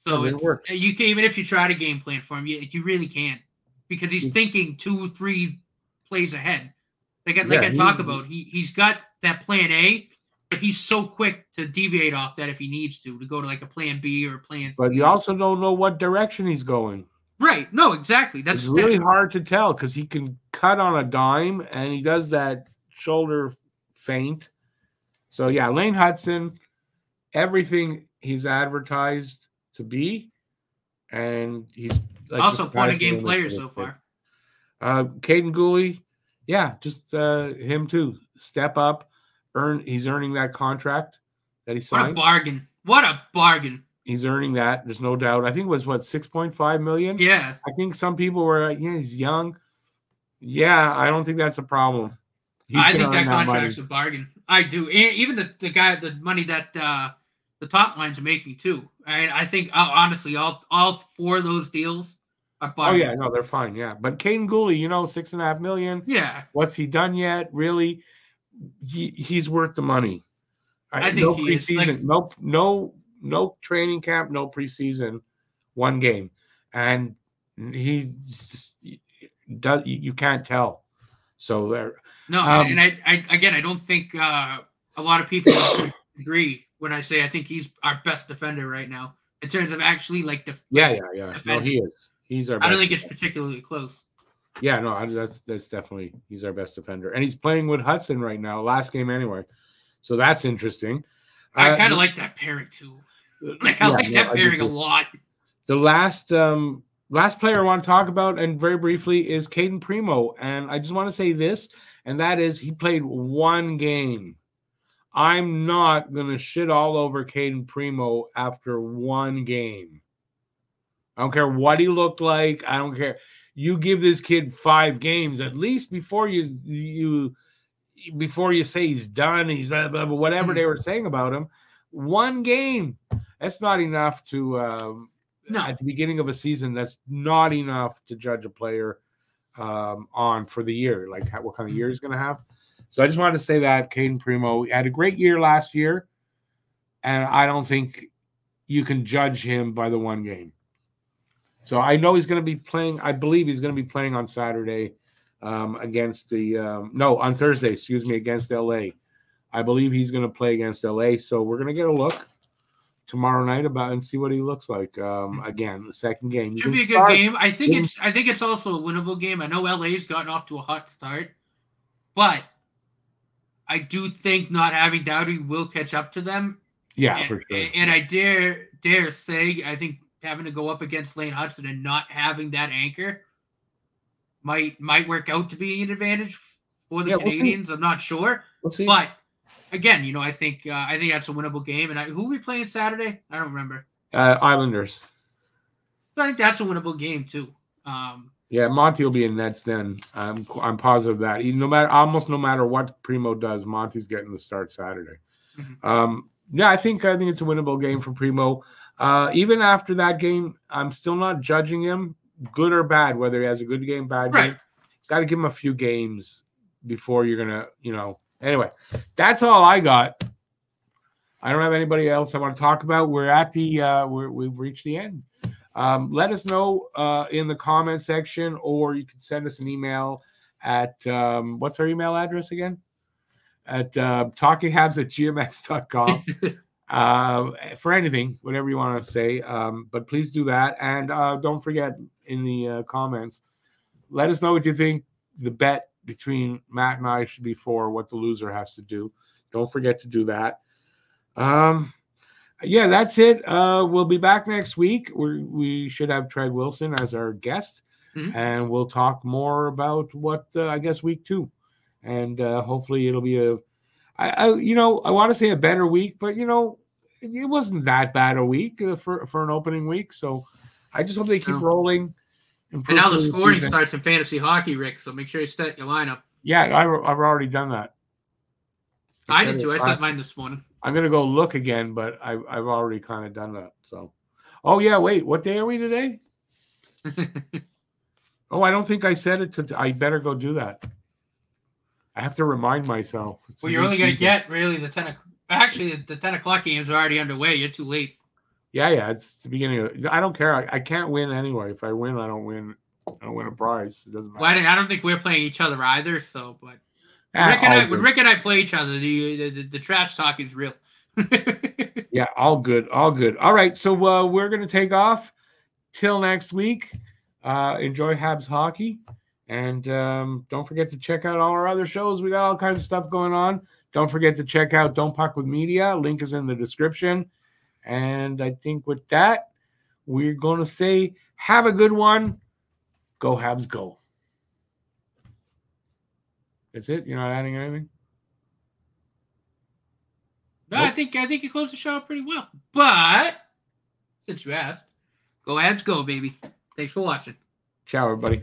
So you can, even if you try to game plan for him, you really can't, because he's thinking 2-3 plays ahead. He's got that plan A, but he's so quick to deviate off that if he needs to go to like a plan B or a plan C. But you also don't know what direction he's going. Right. No, exactly. It's really hard to tell because he can cut on a dime and he does that shoulder feint. So, yeah, Lane Hutson, everything he's advertised to be, and he's also point-of-game player so far. Caden Gooley, yeah, just him too. Step up, he's earning that contract that he signed. What a bargain! He's earning that. There's no doubt. I think it was 6.5 million. Yeah. I think some people were like, yeah, he's young. Yeah, I don't think that's a problem. I think that contract's a bargain. I do. Even the guy, the money that the top line's making too. I think honestly, all four of those deals are bargains. Oh yeah, no, they're fine. Yeah, but Caden Gooley, $6.5 million. Yeah. What's he done yet? Really? He's worth the money. I think no he preseason, is. No training camp, no preseason, one game, and he does. You can't tell. So there. No, and I don't think a lot of people agree when I say I think he's our best defender right now in terms of actually like yeah. No, he is. He's our. I don't think it's particularly close. Yeah, no, that's definitely he's our best defender, and he's playing with Hutson right now. Last game anyway, so that's interesting. I kind of like that pairing too. I like that pairing a lot. The last player I want to talk about, and very briefly, is Caden Primo, and I just want to say this, and that is he played one game. I'm not gonna shit all over Caden Primo after one game. I don't care what he looked like. I don't care. You give this kid 5 games at least before you say he's done. He's whatever they were saying about him. One game. That's not enough to at the beginning of a season. That's not enough to judge a player on for the year. Like what kind of year he's going to have. So I just wanted to say that Caden Primo had a great year last year, and I don't think you can judge him by the one game. So I know he's going to be playing. I believe he's going to be playing on Saturday against on Thursday. Against LA. I believe he's going to play against LA. So we're going to get a look tomorrow night and see what he looks like. Again, the second game should be a good game. I think it's also a winnable game. I know LA's gotten off to a hot start, but I do think not having Doughty will catch up to them. Yeah, for sure. And I dare say, I think having to go up against Lane Hutson and not having that anchor might work out to be an advantage for the Canadians. I'm not sure. We'll see. But again, I think that's a winnable game. And who are we playing Saturday? I don't remember. Islanders. I think that's a winnable game too. Yeah, Monty will be in nets then. I'm positive that almost no matter what Primo does, Monty's getting the start Saturday. Mm-hmm. Yeah, I think it's a winnable game for Primo. Even after that game, I'm still not judging him, good or bad, whether he has a good game, bad game. Got to give him a few games before you're gonna, Anyway, that's all I got. I don't have anybody else I want to talk about. We're at the we've reached the end. Let us know in the comment section, or you can send us an email at what's our email address again? At talkinghabs@gmx.com. For anything, whatever you want to say. But please do that. And don't forget in the comments, let us know what you think the bet between Matt and I should be 4. What the loser has to do. Don't forget to do that. Yeah, that's it. We'll be back next week. We should have Tread Wilson as our guest, and we'll talk more about what I guess week 2, and hopefully it'll be I want to say a better week, but it wasn't that bad a week for an opening week. So I just hope they keep rolling. And now the scoring starts in fantasy hockey, Rick. So make sure you set your lineup. Yeah, I've already done that. I did too. I set mine this morning. I'm gonna go look again, but I've already kind of done that. So, oh yeah, wait, what day are we today? Oh, I don't think I said it. I better go do that. I have to remind myself. Well, you're only gonna get really the 10. Actually, the 10 o'clock games are already underway. You're too late. Yeah, it's the beginning. I don't care. I can't win anyway. If I win, I don't win. I don't win a prize. It doesn't matter. Well, I don't think we're playing each other either. So, but. When Rick and I play each other, the trash talk is real. Yeah, all good. All right, so we're going to take off till next week. Enjoy Habs hockey, and don't forget to check out all our other shows. We got all kinds of stuff going on. Don't forget to check out Don't Puck with Media. Link is in the description. And I think with that, we're going to say have a good one. Go Habs, go. That's it? You're not adding anything? No, nope. I think you closed the show pretty well. But since you asked, go Habs, go, baby. Thanks for watching. Ciao, everybody.